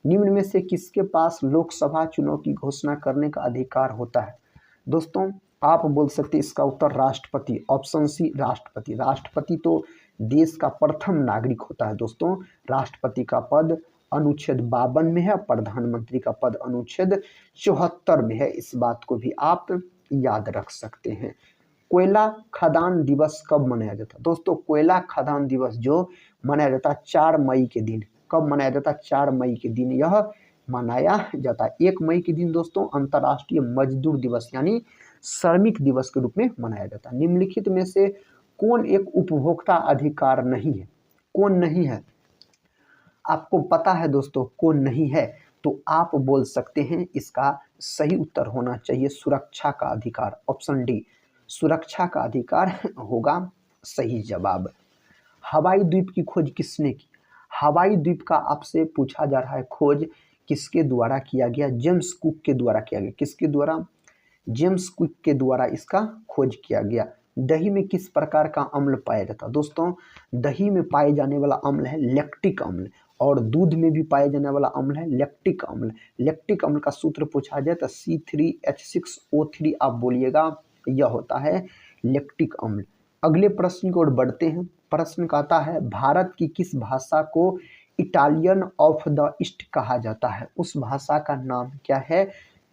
A: निम्न में से किसके पास लोकसभा चुनाव की घोषणा करने का अधिकार होता है। दोस्तों आप बोल सकते हैं इसका उत्तर राष्ट्रपति। ऑप्शन सी राष्ट्रपति। राष्ट्रपति तो देश का प्रथम नागरिक होता है दोस्तों। राष्ट्रपति का पद अनुच्छेद 52 में है, प्रधानमंत्री का पद अनुच्छेद 74 में है। इस बात को भी आप याद रख सकते हैं। कोयला खदान दिवस कब मनाया जाता है। दोस्तों कोयला खदान दिवस जो मनाया जाता है 4 मई के दिन। कब मनाया जाता है, 4 मई के दिन यह मनाया जाता है। 1 मई के दिन दोस्तों अंतर्राष्ट्रीय मजदूर दिवस यानी श्रमिक दिवस के रूप में मनाया जाता है। निम्नलिखित में से कौन एक उपभोक्ता अधिकार नहीं है, कौन नहीं है, आपको पता है दोस्तों कौन नहीं है, तो आप बोल सकते हैं इसका सही उत्तर होना चाहिए सुरक्षा का अधिकार। ऑप्शन डी सुरक्षा का अधिकार होगा सही जवाब। हवाई द्वीप की खोज किसने की, हवाई द्वीप का आपसे पूछा जा रहा है खोज किसके द्वारा किया गया, जेम्स कुक के द्वारा किया गया। किसके द्वारा, जेम्स कुक के द्वारा इसका खोज किया गया। दही में किस प्रकार का अम्ल पाया जाता है। दोस्तों दही में पाए जाने वाला अम्ल है लैक्टिक अम्ल, और दूध में भी पाए जाने वाला अम्ल है लैक्टिक अम्ल। लैक्टिक अम्ल का सूत्र पूछा जाए तो C3H6O3 आप बोलिएगा, यह होता है लैक्टिक अम्ल। अगले प्रश्न की ओर बढ़ते हैं। प्रश्न कहता है भारत की किस भाषा को इटालियन ऑफ द ईस्ट कहा जाता है। उस भाषा का नाम क्या है,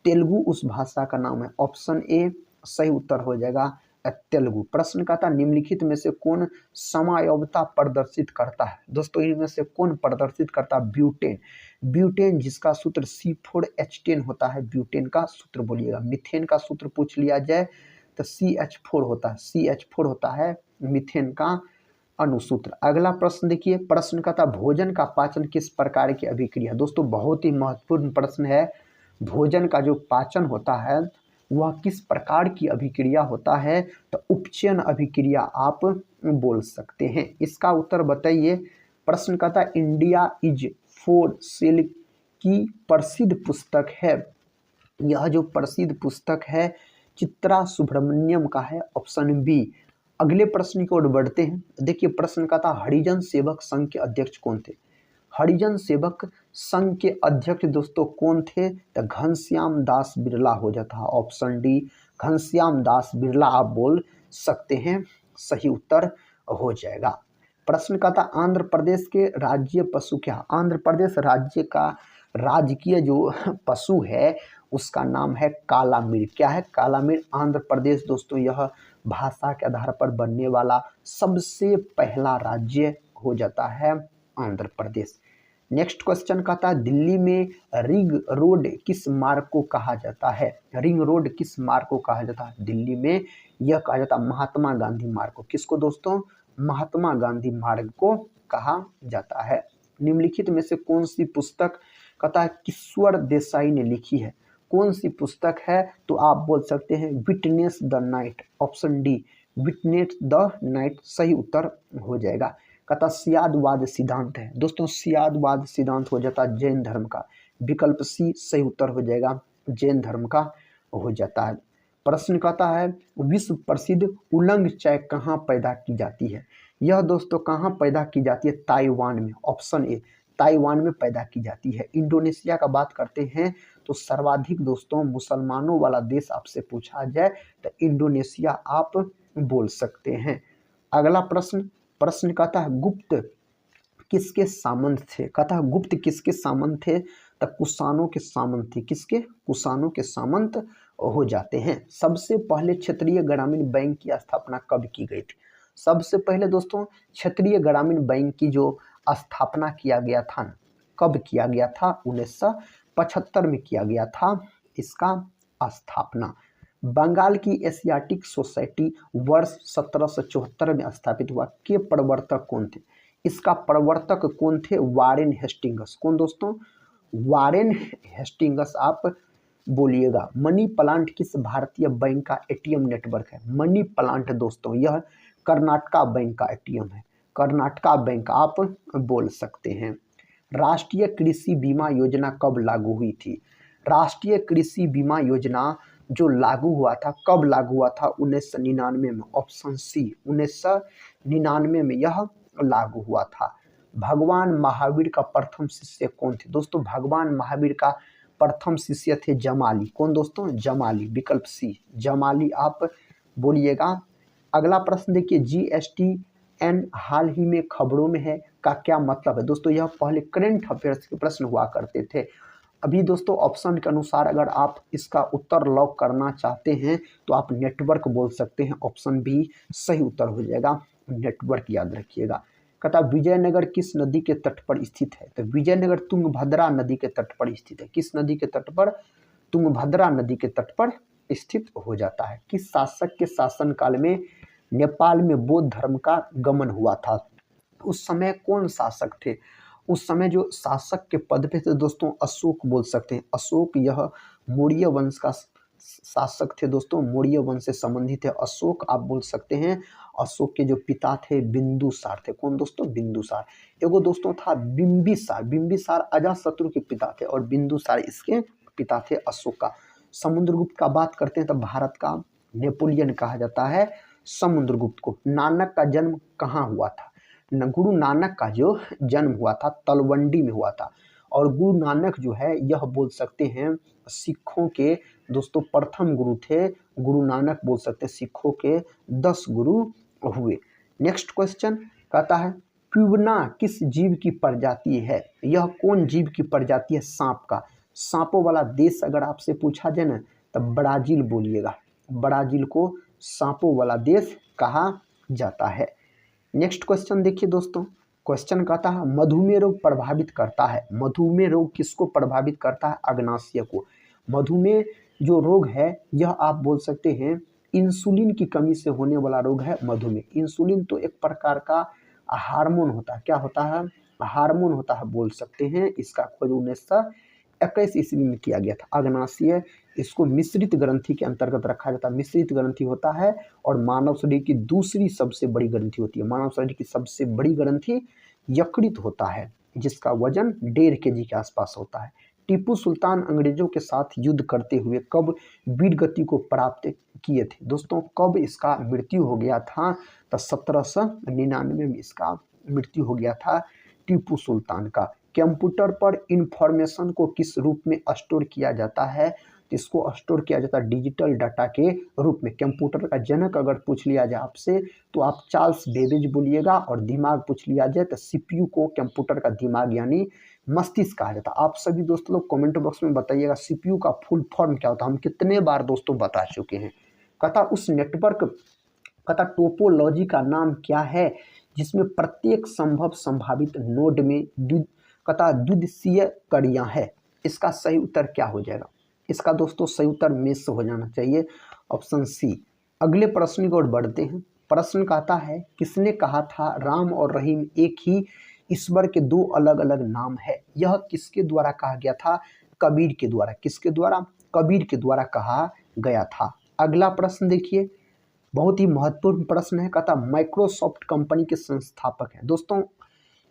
A: तेलुगु उस भाषा का नाम है। ऑप्शन ए सही उत्तर हो जाएगा तेलुगु। प्रश्न कहता निम्नलिखित में से कौन समयावता प्रदर्शित करता है। दोस्तों इनमें से कौन प्रदर्शित करता है, ब्यूटेन। ब्यूटेन जिसका सूत्र C4H10 होता है, ब्यूटेन का सूत्र बोलिएगा। मिथेन का सूत्र पूछ लिया जाए तो CH4 होता है, CH4 होता है मिथेन का अनुसूत्र। अगला प्रश्न देखिए, प्रश्न कहता भोजन का पाचन किस प्रकार की अभिक्रिया। दोस्तों बहुत ही महत्वपूर्ण प्रश्न है। भोजन का जो पाचन होता है वह किस प्रकार की अभिक्रिया होता है, तो उपचयन अभिक्रिया आप बोल सकते हैं। इसका उत्तर बताइए। प्रश्न कहता इंडिया इज फॉर सेल की प्रसिद्ध पुस्तक है, यह जो प्रसिद्ध पुस्तक है चित्रा सुब्रमण्यम का है। Option B. अगले प्रश्न की ओर बढ़ते हैं। देखिए प्रश्न का था हरिजन सेवक संघ के अध्यक्ष कौन थे। हरिजन सेवक संघ के अध्यक्ष दोस्तों कौन थे, तो घनश्याम दास बिरला हो जाता है। ऑप्शन डी घनश्याम दास बिरला आप बोल सकते हैं, सही उत्तर हो जाएगा। प्रश्न का था आंध्र प्रदेश के राज्य पशु क्या। आंध्र प्रदेश राज्य का राजकीय जो पशु है उसका नाम है काला मिर्ग। क्या है, काला मिर्ग। आंध्र प्रदेश दोस्तों यह भाषा के आधार पर बनने वाला सबसे पहला राज्य हो जाता है आंध्र प्रदेश। नेक्स्ट क्वेश्चन कहता है दिल्ली में रिंग रोड किस मार्ग को कहा जाता है। रिंग रोड किस मार्ग को कहा जाता है, दिल्ली में यह कहा जाता है महात्मा गांधी मार्ग को। किसको दोस्तों, महात्मा गांधी मार्ग को कहा जाता है। निम्नलिखित में से कौन सी पुस्तक कथा किशोर देसाई ने लिखी है? कौन सी पुस्तक है? तो आप बोल सकते हैं witness the night, option D witness the night सही उत्तर हो जाएगा। कथा सियादवाद सिद्धांत है दोस्तों, सियादवाद सिद्धांत हो जाता है जैन धर्म का, विकल्प सी सही उत्तर हो जाएगा, जैन धर्म का हो जाता है। प्रश्न कहता है विश्व प्रसिद्ध उलंग चाय कहाँ पैदा की जाती है? यह दोस्तों कहाँ पैदा की जाती है? ताइवान में, ऑप्शन ए ताइवान में पैदा की जाती है। इंडोनेशिया का बात करते हैं तो सर्वाधिक दोस्तों मुसलमानों वाला देश आपसे पूछा जाए तो इंडोनेशिया आप बोल सकते हैं। अगला प्रश्न कहता है गुप्त किसके सामंत थे? कहता है गुप्त किसके सामंत थे? तब कुषाणों के सामंत थे। किसके? कुषाणों के सामंत हो जाते हैं। सबसे पहले क्षेत्रीय ग्रामीण बैंक की स्थापना कब की गई थी? सबसे पहले दोस्तों क्षेत्रीय ग्रामीण बैंक की जो स्थापना किया गया था, कब किया गया था? 1975 में किया गया था इसका स्थापना। बंगाल की एशियाटिक सोसाइटी वर्ष 1774 में स्थापित हुआ। के प्रवर्तक कौन थे? इसका प्रवर्तक कौन थे? Warren Hastings. कौन दोस्तों? वारेन हेस्टिंग्स आप बोलिएगा। मनी प्लांट किस भारतीय बैंक का एटीएम नेटवर्क है? मनी प्लांट दोस्तों यह कर्नाटका बैंक का एटीएम है, कर्नाटका बैंक आप बोल सकते हैं। राष्ट्रीय कृषि बीमा योजना कब लागू हुई थी? राष्ट्रीय कृषि बीमा योजना जो लागू हुआ था, कब लागू हुआ था? 1999 में, ऑप्शन सी 1999 में यह लागू हुआ था। भगवान महावीर का प्रथम शिष्य कौन थे? दोस्तों भगवान महावीर का प्रथम शिष्य थे जमाली। कौन दोस्तों? जमाली, विकल्प सी जमाली आप बोलिएगा। अगला प्रश्न देखिए GSTN हाल ही में खबरों में है का क्या मतलब है? दोस्तों यह पहले करंट अफेयर्स के प्रश्न हुआ करते थे। अभी दोस्तों ऑप्शन के अनुसार अगर आप इसका उत्तर लॉक करना चाहते हैं तो आप नेटवर्क बोल सकते हैं, ऑप्शन बी सही उत्तर हो जाएगा, नेटवर्क याद रखिएगा। कहता विजयनगर किस नदी के तट पर स्थित है? तो विजयनगर तुंगभद्रा नदी के तट पर स्थित है। किस नदी के तट पर? तुंगभद्रा नदी के तट पर स्थित हो जाता है। किस शासक के शासनकाल में नेपाल में बौद्ध धर्म का गमन हुआ था? उस समय कौन शासक थे? उस समय जो शासक के पद पे थे दोस्तों अशोक बोल सकते हैं। अशोक यह मौर्य वंश का शासक थे दोस्तों, मौर्य वंश से संबंधित है अशोक आप बोल सकते हैं। अशोक के जो पिता थे बिंदुसार थे। कौन दोस्तों? बिंदुसार। एगो दोस्तों था बिंबिसार, बिंबिसार अजातशत्रु के पिता थे और बिंदुसार इसके पिता थे अशोक का। समुद्रगुप्त का बात करते हैं तो भारत का नेपोलियन कहा जाता है समुद्रगुप्त को। नानक का जन्म कहाँ हुआ था? गुरु नानक का जो जन्म हुआ था तलवंडी में हुआ था। और गुरु नानक जो है यह बोल सकते हैं सिखों के दोस्तों प्रथम गुरु थे। गुरु नानक बोल सकते हैं सिखों के 10 गुरु हुए। नेक्स्ट क्वेश्चन कहता है प्यूबना किस जीव की प्रजाति है? यह कौन जीव की प्रजाति है? सांप का। सांपों वाला देश अगर आपसे पूछा जाए ना तो ब्राजील बोलिएगा। ब्राजील को सांपों वाला देश कहा जाता है। नेक्स्ट क्वेश्चन देखिए दोस्तों, क्वेश्चन कहता है मधुमेह रोग प्रभावित करता है। मधुमेह रोग किसको प्रभावित करता है? अग्नाशय को। मधुमेह जो रोग है यह आप बोल सकते हैं इंसुलिन की कमी से होने वाला रोग है मधुमेह। इंसुलिन तो एक प्रकार का हार्मोन होता है। क्या होता है? हार्मोन होता है बोल सकते हैं। इसका खोज 1921 ईस्वी में किया गया था। अग्नाशय इसको मिश्रित ग्रंथि के अंतर्गत रखा जाता है। मिश्रित ग्रंथि होता है और मानव शरीर की दूसरी सबसे बड़ी ग्रंथि होती है। मानव शरीर की सबसे बड़ी ग्रंथि यकृत होता है जिसका वजन 1.5 kg के आसपास होता है। टीपू सुल्तान अंग्रेजों के साथ युद्ध करते हुए कब वीर गति को प्राप्त किए थे? दोस्तों कब इसका मृत्यु हो गया था? तो 1799 में इसका मृत्यु हो गया था टीपू सुल्तान का। कंप्यूटर पर इंफॉर्मेशन को किस रूप में स्टोर किया जाता है? इसको स्टोर किया जाता है डिजिटल डाटा के रूप में। कंप्यूटर का जनक अगर पूछ लिया जाए आपसे तो आप चार्ल्स बेबेज बोलिएगा और दिमाग पूछ लिया जाए तो सीपीयू को कंप्यूटर का दिमाग यानी मस्तिष्क कहा जाता है। आप सभी दोस्तों लोग कमेंट बॉक्स में बताइएगा सीपीयू का फुल फॉर्म क्या होता है। हम कितने बार दोस्तों बता चुके हैं। कहता उस नेटवर्क कहता टोपोलॉजी का नाम क्या है जिसमें प्रत्येक संभावित नोड में द्विदिशीय कड़ियां है? इसका सही उत्तर क्या हो जाएगा? इसका दोस्तों सही उत्तर मेष हो जाना चाहिए, ऑप्शन सी। अगले प्रश्न की ओर बढ़ते हैं। प्रश्न कहता है किसने कहा था राम और रहीम एक ही ईश्वर के दो अलग अलग नाम है। यह किसके द्वारा कहा गया था? कबीर के द्वारा। किसके द्वारा? कबीर के द्वारा कहा गया था। अगला प्रश्न देखिए, बहुत ही महत्वपूर्ण प्रश्न है। कहता माइक्रोसॉफ्ट कंपनी के संस्थापक हैं। दोस्तों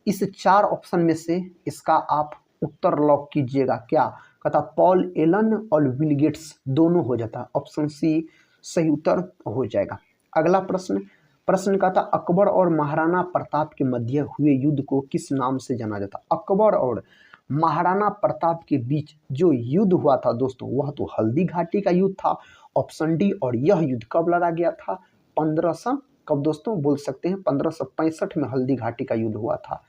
A: इस 4 ऑप्शन में से इसका आप उत्तर लॉक कीजिएगा। क्या कहता? पॉल एलन और बिल गेट्स दोनों हो जाता है। ऑप्शन सी सही उत्तर हो जाएगा। अगला प्रश्न कहता अकबर और महाराणा प्रताप के मध्य हुए युद्ध को किस नाम से जाना जाता? अकबर और महाराणा प्रताप के बीच जो युद्ध हुआ था दोस्तों, वह तो हल्दी घाटी का युद्ध था। Option D. और यह युद्ध कब लड़ा गया था? 1500 कब दोस्तों बोल सकते हैं? 1565 में हल्दी घाटी का युद्ध हुआ था।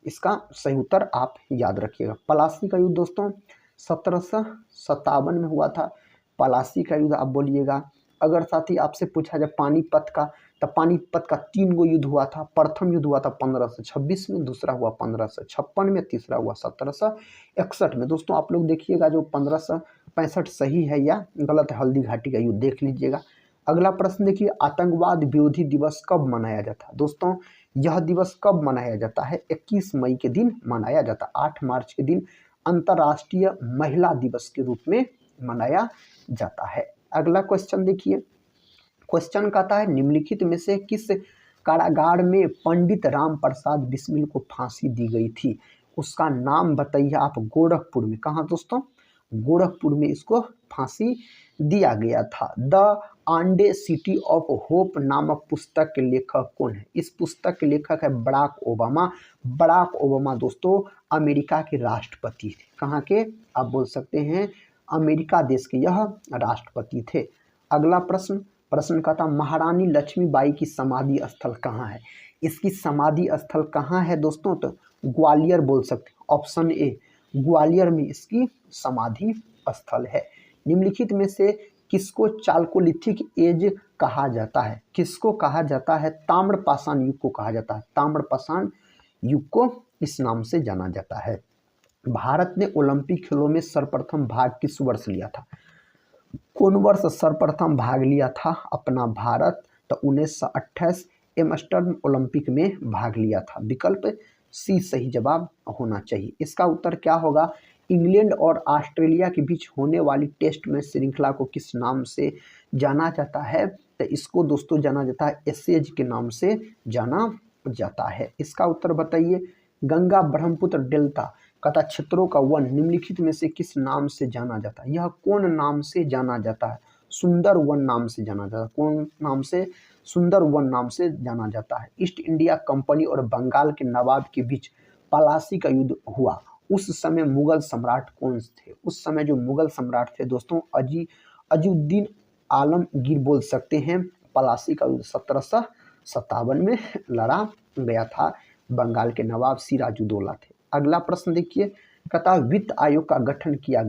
A: इसका सही उत्तर आप याद रखिएगा। पलासी का युद्ध दोस्तों 1757 में हुआ था। पलासी का युद्ध आप बोलिएगा। अगर साथ ही आपसे पूछा जाए पानीपत का, तो पानीपत का 3 गो युद्ध हुआ था। प्रथम युद्ध हुआ था 1526 में, दूसरा हुआ 1556 में, तीसरा हुआ 1761 में। दोस्तों आप लोग देखिएगा जो 1565 सही है या गलत है, हल्दी घाटी का युद्ध देख लीजिएगा। अगला प्रश्न देखिए, आतंकवाद विरोधी दिवस कब मनाया जाता है? दोस्तों यह दिवस कब मनाया जाता है? 21 मई के दिन मनाया जाता है। 8 मार्च के दिन अंतर्राष्ट्रीय महिला दिवस के रूप में मनाया जाता है। अगला क्वेश्चन देखिए, क्वेश्चन कहता है निम्नलिखित में से किस कारागार में पंडित राम प्रसाद बिस्मिल को फांसी दी गई थी? उसका नाम बताइए आप। गोरखपुर में। कहाँ दोस्तों? गोरखपुर में इसको फांसी दिया गया था। द आंडे सिटी ऑफ होप नामक पुस्तक के लेखक कौन है? इस पुस्तक के लेखक है बराक ओबामा। बराक ओबामा दोस्तों अमेरिका के राष्ट्रपति थे। कहाँ के? आप बोल सकते हैं अमेरिका देश के यह राष्ट्रपति थे। अगला प्रश्न कहता महारानी लक्ष्मीबाई की समाधि स्थल कहाँ है? इसकी समाधि स्थल कहाँ है दोस्तों? तो ग्वालियर बोल सकते हैं। ऑप्शन ए ग्वालियर में इसकी समाधि स्थल है। निम्नलिखित में से किसको चाल्कोलिथिक एज कहा जाता है? किसको कहा जाता है? ताम्रपाषाण युग को कहा जाता है। ताम्रपाषाण युग को इस नाम से जाना जाता है। भारत ने ओलंपिक खेलों में सर्वप्रथम भाग किस वर्ष लिया था? कौन वर्ष सर्वप्रथम भाग लिया था अपना भारत? तो 1928 एम्स्टर्डम ओलंपिक में भाग लिया था। विकल्प सी सही जवाब होना चाहिए। इसका उत्तर क्या होगा? इंग्लैंड और ऑस्ट्रेलिया के बीच होने वाली टेस्ट मैच श्रृंखला को किस नाम से जाना जाता है? तो इसको दोस्तों जाना जाता है एशेज के नाम से जाना जाता है। इसका उत्तर बताइए। गंगा ब्रह्मपुत्र डेल्टा कहता क्षेत्रों का वन निम्नलिखित में से किस नाम से जाना जाता है? यह कौन नाम से जाना जाता है? सुंदर वन नाम से जाना जाता है। कौन नाम से? सुंदर वन नाम से जाना जाता है। ईस्ट इंडिया कंपनी और बंगाल के नवाब के बीच पलासी का युद्ध हुआ। उस समय मुगल सम्राट कौन थे? उस समय जो मुगल सम्राट थे दोस्तों अजीउद्दीन आलमगीर बोल सकते हैं। पलासी का युद्ध 1757 में लड़ा गया था। बंगाल के नवाब सिराजुद्दौला थे। अगला प्रश्न देखिए, कहता वित्त आयोग का गठन किया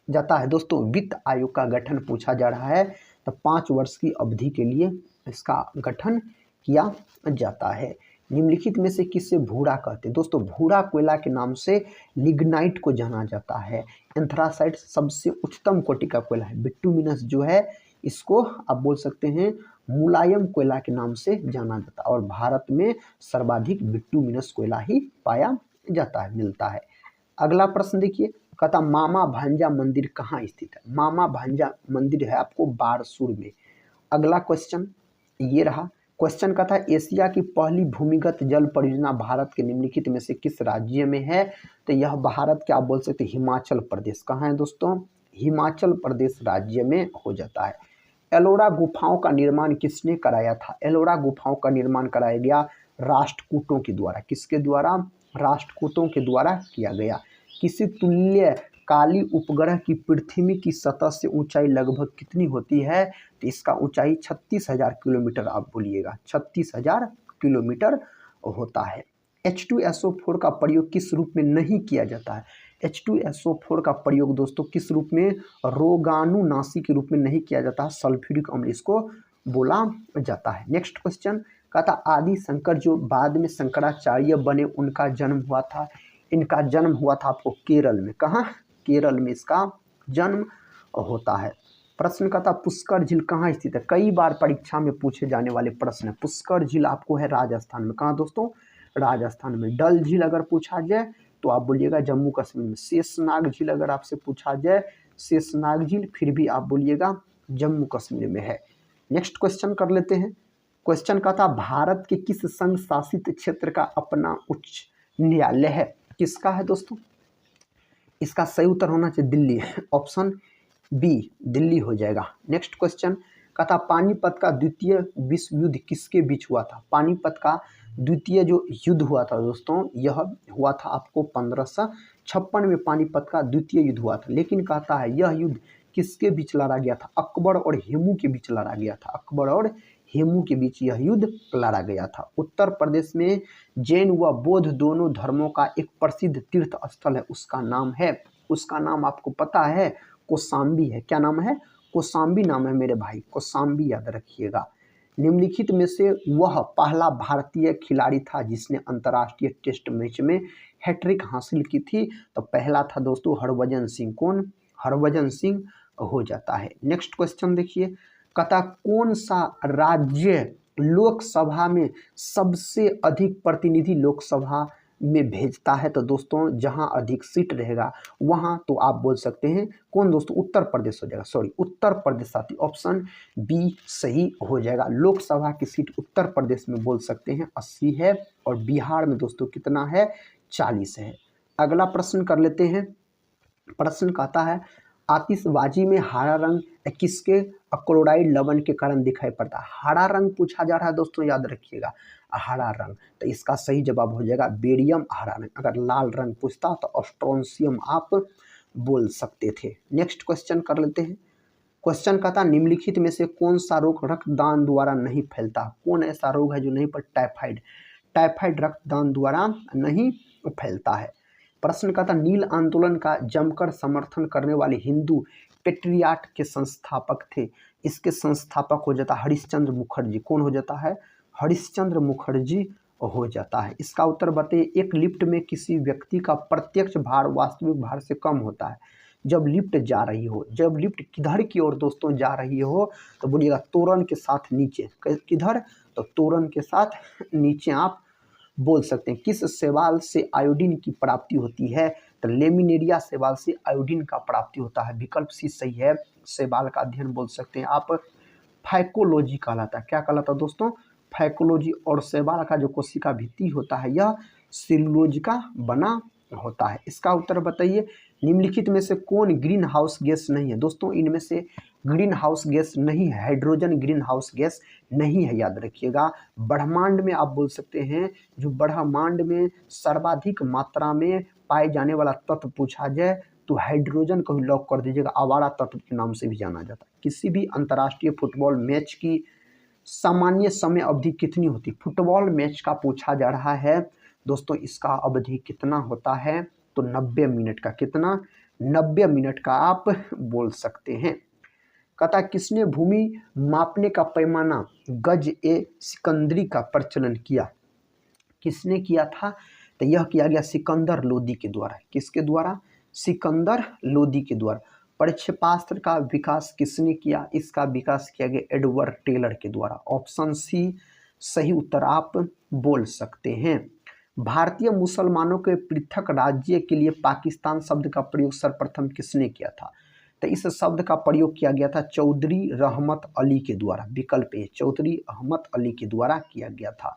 A: जाता है। दोस्तों वित्त आयोग का गठन पूछा जा रहा है, तो 5 वर्ष की अवधि के लिए इसका गठन किया जाता है। निम्नलिखित में से किससे भूरा कहते हैं? दोस्तों भूरा कोयला के नाम से लिग्नाइट को जाना जाता है। एंथ्रासाइट सबसे उच्चतम कोटि का कोयला है। बिटुमिनस जो है इसको आप बोल सकते हैं मुलायम कोयला के नाम से जाना जाता है। और भारत में सर्वाधिक बिटुमिनस कोयला ही पाया जाता है, मिलता है। अगला प्रश्न देखिए, कहता मामा भांजा मंदिर कहाँ स्थित है? मामा भांजा मंदिर है आपको बारसूर में। अगला क्वेश्चन ये रहा। क्वेश्चन का था एशिया की पहली भूमिगत जल परियोजना भारत के निम्नलिखित में से किस राज्य में है? तो यह भारत के आप बोल सकते हैं हिमाचल प्रदेश। कहाँ है दोस्तों? हिमाचल प्रदेश राज्य में हो जाता है। एलोरा गुफाओं का निर्माण किसने कराया था? एलोरा गुफाओं का निर्माण कराया गया राष्ट्रकूटों के द्वारा। किसके द्वारा? राष्ट्रकूटों के द्वारा किया गया। किसी तुल्य काली उपग्रह की पृथ्वी की सतह से ऊंचाई लगभग कितनी होती है? तो इसका ऊंचाई 36,000 किलोमीटर आप बोलिएगा। 36,000 किलोमीटर होता है। H2SO4 का प्रयोग किस रूप में नहीं किया जाता है? H2SO4 का प्रयोग दोस्तों किस रूप में? रोगाणुनाशी के रूप में नहीं किया जाता। सल्फ्यूरिक अम्ल इसको बोला जाता है। नेक्स्ट क्वेश्चन कहता आदि शंकर जो बाद में शंकराचार्य बने उनका जन्म हुआ था। इनका जन्म हुआ था आपको केरल में। कहाँ? केरल में इसका जन्म होता है। प्रश्न कहता पुष्कर झील कहाँ स्थित है? कई बार परीक्षा में पूछे जाने वाले प्रश्न है। पुष्कर झील आपको है राजस्थान में। कहाँ दोस्तों? राजस्थान में। डल झील अगर पूछा जाए तो आप बोलिएगा जम्मू कश्मीर में। शेषनाग झील अगर आपसे पूछा जाए, शेषनाग झील, फिर भी आप बोलिएगा जम्मू कश्मीर में है। नेक्स्ट क्वेश्चन कर लेते हैं। क्वेश्चन का था भारत के किस संघ शासित क्षेत्र का अपना उच्च न्यायालय है? किसका है दोस्तों? इसका सही उत्तर होना चाहिए दिल्ली, ऑप्शन बी दिल्ली हो जाएगा। नेक्स्ट क्वेश्चन का था पानीपत का द्वितीय विश्व युद्ध किसके बीच हुआ था? पानीपत का द्वितीय जो युद्ध हुआ था दोस्तों, यह हुआ था आपको 1556 में पानीपत का द्वितीय युद्ध हुआ था। लेकिन कहता है यह युद्ध किसके बीच लड़ा गया था? अकबर और हेमू के बीच लड़ा गया था। अकबर और हेमू के बीच यह युद्ध लड़ा गया था। उत्तर प्रदेश में जैन व बौद्ध दोनों धर्मों का एक प्रसिद्ध तीर्थ स्थल है, उसका नाम आपको पता है? कौशाम्बी है। क्या नाम है? कौशाम्बी नाम है मेरे भाई, कौशाम्बी याद रखिएगा। निम्नलिखित में से वह पहला भारतीय खिलाड़ी था जिसने अंतर्राष्ट्रीय टेस्ट मैच में हैट्रिक हासिल की थी? तो पहला था दोस्तों हरभजन सिंह। कौन? हरभजन सिंह हो जाता है। नेक्स्ट क्वेश्चन देखिए, कहता कौन सा राज्य लोकसभा में सबसे अधिक प्रतिनिधि लोकसभा में भेजता है? तो दोस्तों जहां अधिक सीट रहेगा वहां तो आप बोल सकते हैं कौन दोस्तों? उत्तर प्रदेश हो जाएगा, सॉरी उत्तर प्रदेश साथी, ऑप्शन बी सही हो जाएगा। लोकसभा की सीट उत्तर प्रदेश में बोल सकते हैं 80 है, और बिहार में दोस्तों कितना है? 40 है। अगला प्रश्न कर लेते हैं। प्रश्न कहता है आतिशबाजी में हरा रंग किसके क्लोराइड लवण के कारण दिखाई पड़ता है? हरा रंग पूछा जा रहा है दोस्तों, याद रखिएगा हरा रंग। तो इसका सही जवाब हो जाएगा बेरियम हरा रंग। अगर लाल रंग पूछता तो स्ट्रोंशियम आप बोल सकते थे। नेक्स्ट क्वेश्चन कर लेते हैं। क्वेश्चन कहता निम्नलिखित में से कौन सा रोग रक्तदान द्वारा नहीं फैलता? कौन ऐसा रोग है जो नहीं पर? टाइफाइड। टाइफाइड रक्तदान द्वारा नहीं फैलता है। प्रश्न का था नील आंदोलन का जमकर समर्थन करने वाले हिंदू पेट्रियाट के संस्थापक थे? इसके संस्थापक हो जाता हरिश्चंद्र मुखर्जी। कौन हो जाता है? हरिश्चंद्र मुखर्जी हो जाता है। इसका उत्तर बताइए। एक लिफ्ट में किसी व्यक्ति का प्रत्यक्ष भार वास्तविक भार से कम होता है जब लिफ्ट जा रही हो। जब लिफ्ट किधर की ओर दोस्तों जा रही हो? तो बोलिएगा तोरण के साथ नीचे। किधर? तो तोरण के साथ नीचे आप बोल सकते हैं। किस शैवाल से आयोडीन की प्राप्ति होती है? तो लेमिनेरिया शैवाल से आयोडीन का प्राप्ति होता है। विकल्प सी सही है। शैवाल का अध्ययन बोल सकते हैं आप फाइकोलॉजी कहलाता है। क्या कहलाता है दोस्तों? फाइकोलॉजी। और शैवाल का जो कोशिका भित्ति होता है यह सेलुलोज का बना होता है। इसका उत्तर बताइए। निम्नलिखित में से कौन ग्रीन हाउस गैस नहीं है? दोस्तों इनमें से ग्रीन हाउस गैस नहीं है, हाइड्रोजन ग्रीन हाउस गैस नहीं है, याद रखिएगा। ब्रह्मांड में आप बोल सकते हैं जो ब्रह्मांड में सर्वाधिक मात्रा में पाए जाने वाला तत्व पूछा जाए तो हाइड्रोजन को ही लॉक कर दीजिएगा। आवारा तत्व के नाम से भी जाना जाता है। किसी भी अंतर्राष्ट्रीय फुटबॉल मैच की सामान्य समय अवधि कितनी होती? फुटबॉल मैच का पूछा जा रहा है दोस्तों, इसका अवधि कितना होता है? तो 90 मिनट का। कितना? 90 मिनट का आप बोल सकते हैं। कहता किसने भूमि मापने का पैमाना गज ए सिकंदरी का प्रचलन किया? किसने किया था? तो यह किया गया सिकंदर लोदी के द्वारा। किसके द्वारा? सिकंदर लोदी के द्वारा। प्रक्षेपास्त्र का विकास किसने किया? इसका विकास किया गया एडवर्ड टेलर के द्वारा। ऑप्शन सी सही उत्तर आप बोल सकते हैं। भारतीय मुसलमानों के पृथक राज्य के लिए पाकिस्तान शब्द का प्रयोग सर्वप्रथम किसने किया था? तो इस शब्द का प्रयोग किया गया था चौधरी रहमत अली के द्वारा। विकल्प ए चौधरी रहमत अली के द्वारा किया गया था।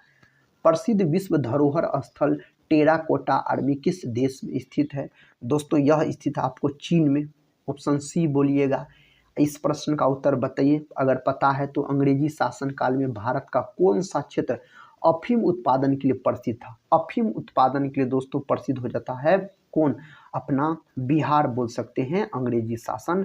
A: प्रसिद्ध विश्व धरोहर स्थल टेराकोटा आर्मी किस देश में स्थित है? दोस्तों यह स्थित है आपको चीन में। ऑप्शन सी बोलिएगा। इस प्रश्न का उत्तर बताइए अगर पता है तो। अंग्रेजी शासनकाल में भारत का कौन सा क्षेत्र अफीम उत्पादन के लिए प्रसिद्ध था? अफीम उत्पादन के लिए दोस्तों प्रसिद्ध हो जाता है कौन? अपना बिहार बोल सकते हैं अंग्रेजी शासन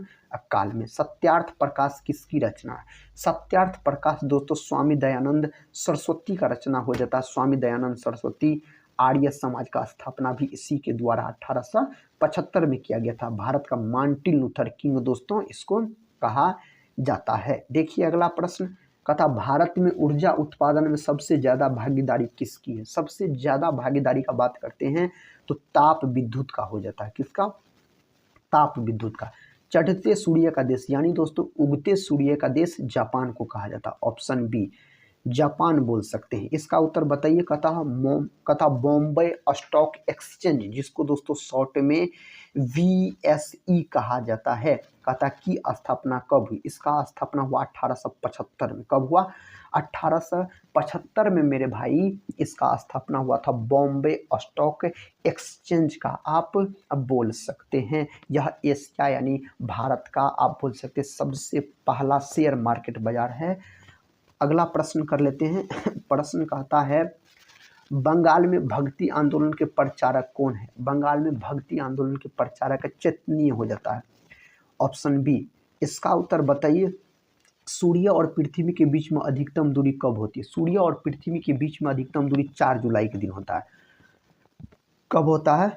A: काल में। सत्यार्थ प्रकाश किसकी रचना है? सत्यार्थ प्रकाश दोस्तों स्वामी दयानंद सरस्वती का रचना हो जाता है। स्वामी दयानंद सरस्वती। आर्य समाज का स्थापना भी इसी के द्वारा 1875 में किया गया था। भारत का मार्टिन लूथर किंग दोस्तों इसको कहा जाता है। देखिए अगला प्रश्न कहता भारत में ऊर्जा उत्पादन में सबसे ज्यादा भागीदारी किसकी है? सबसे ज्यादा भागीदारी का बात करते हैं तो ताप विद्युत का हो जाता है। किसका? ताप विद्युत का। चढ़ते सूर्य का देश यानी दोस्तों उगते सूर्य का देश जापान को कहा जाता है। Option B. जापान बोल सकते हैं। इसका उत्तर बताइए। कथा बॉम्बे स्टॉक एक्सचेंज, जिसको दोस्तों शॉर्ट में VSE कहा जाता है, कथा की स्थापना कब हुई? इसका स्थापना हुआ 1875 में। कब हुआ? 1875 में मेरे भाई इसका स्थापना हुआ था, बॉम्बे स्टॉक एक्सचेंज का आप अब बोल सकते हैं। यह एशिया यानी भारत का आप बोल सकते हैं सबसे पहला शेयर मार्केट बाजार है। अगला प्रश्न कर लेते हैं। प्रश्न कहता है, बंगाल में भक्ति आंदोलन के प्रचारक कौन है? बंगाल में भक्ति आंदोलन के प्रचारक चेतनीय हो जाता है। Option B. इसका उत्तर बताइए। सूर्य और पृथ्वी के बीच में अधिकतम दूरी कब होती है? सूर्य और पृथ्वी के बीच में अधिकतम दूरी 4 जुलाई के दिन होता है। कब होता है?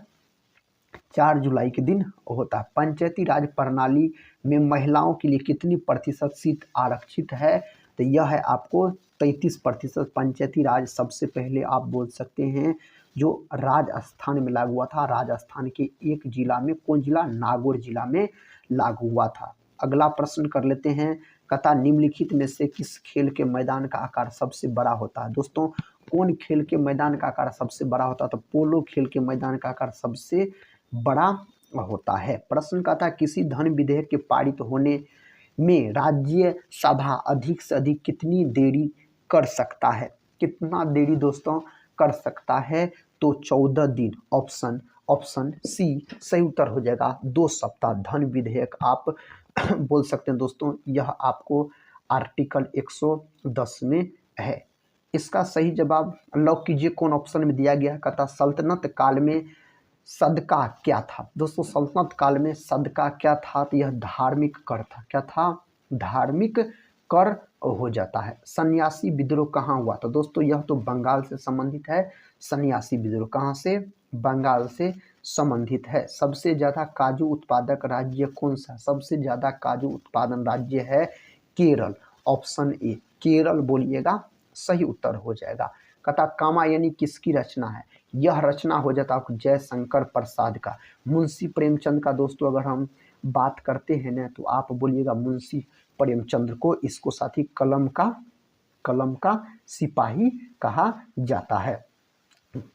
A: 4 जुलाई के दिन होता है। पंचायती राज प्रणाली में महिलाओं के लिए कितनी प्रतिशत सीट आरक्षित है? तो यह है आपको 33%। पंचायती राज सबसे पहले आप बोल सकते हैं जो राजस्थान में लागू हुआ था। राजस्थान के एक जिला में, कौन जिला? नागौर जिला में लागू हुआ था। अगला प्रश्न कर लेते हैं। कथा निम्नलिखित में से किस खेल के मैदान का आकार सबसे बड़ा होता है? दोस्तों कौन खेल के मैदान का आकार सबसे बड़ा होता है? तो पोलो खेल के मैदान का आकार सबसे बड़ा होता है। प्रश्न का था, किसी धन विधेयक के पारित होने में राज्यसभा अधिक से अधिक कितनी देरी कर सकता है? कितना देरी दोस्तों कर सकता है? तो 14 दिन। ऑप्शन सी सही उत्तर हो जाएगा, 2 सप्ताह। धन विधेयक आप बोल सकते हैं दोस्तों, यह आपको आर्टिकल 110 में है। इसका सही जवाब लॉक कीजिए, कौन ऑप्शन में दिया गया है? कहता सल्तनत काल में सदका क्या था? दोस्तों सल्तनत काल में सदका क्या था? तो यह धार्मिक कर था। क्या था? धार्मिक कर हो जाता है। सन्यासी विद्रोह कहाँ हुआ? तो दोस्तों यह तो बंगाल से संबंधित है। सन्यासी विद्रोह कहाँ से? बंगाल से संबंधित है। सबसे ज़्यादा काजू उत्पादक राज्य कौन सा? सबसे ज़्यादा काजू उत्पादन राज्य है केरल। ऑप्शन ए केरल बोलिएगा, सही उत्तर हो जाएगा। कथा कामायनी किसकी रचना है? यह रचना हो जाता है जयशंकर प्रसाद का। मुंशी प्रेमचंद का दोस्तों अगर हम बात करते हैं ना, तो आप बोलिएगा मुंशी प्रेमचंद को। इसको साथ ही कलम का सिपाही कहा जाता है।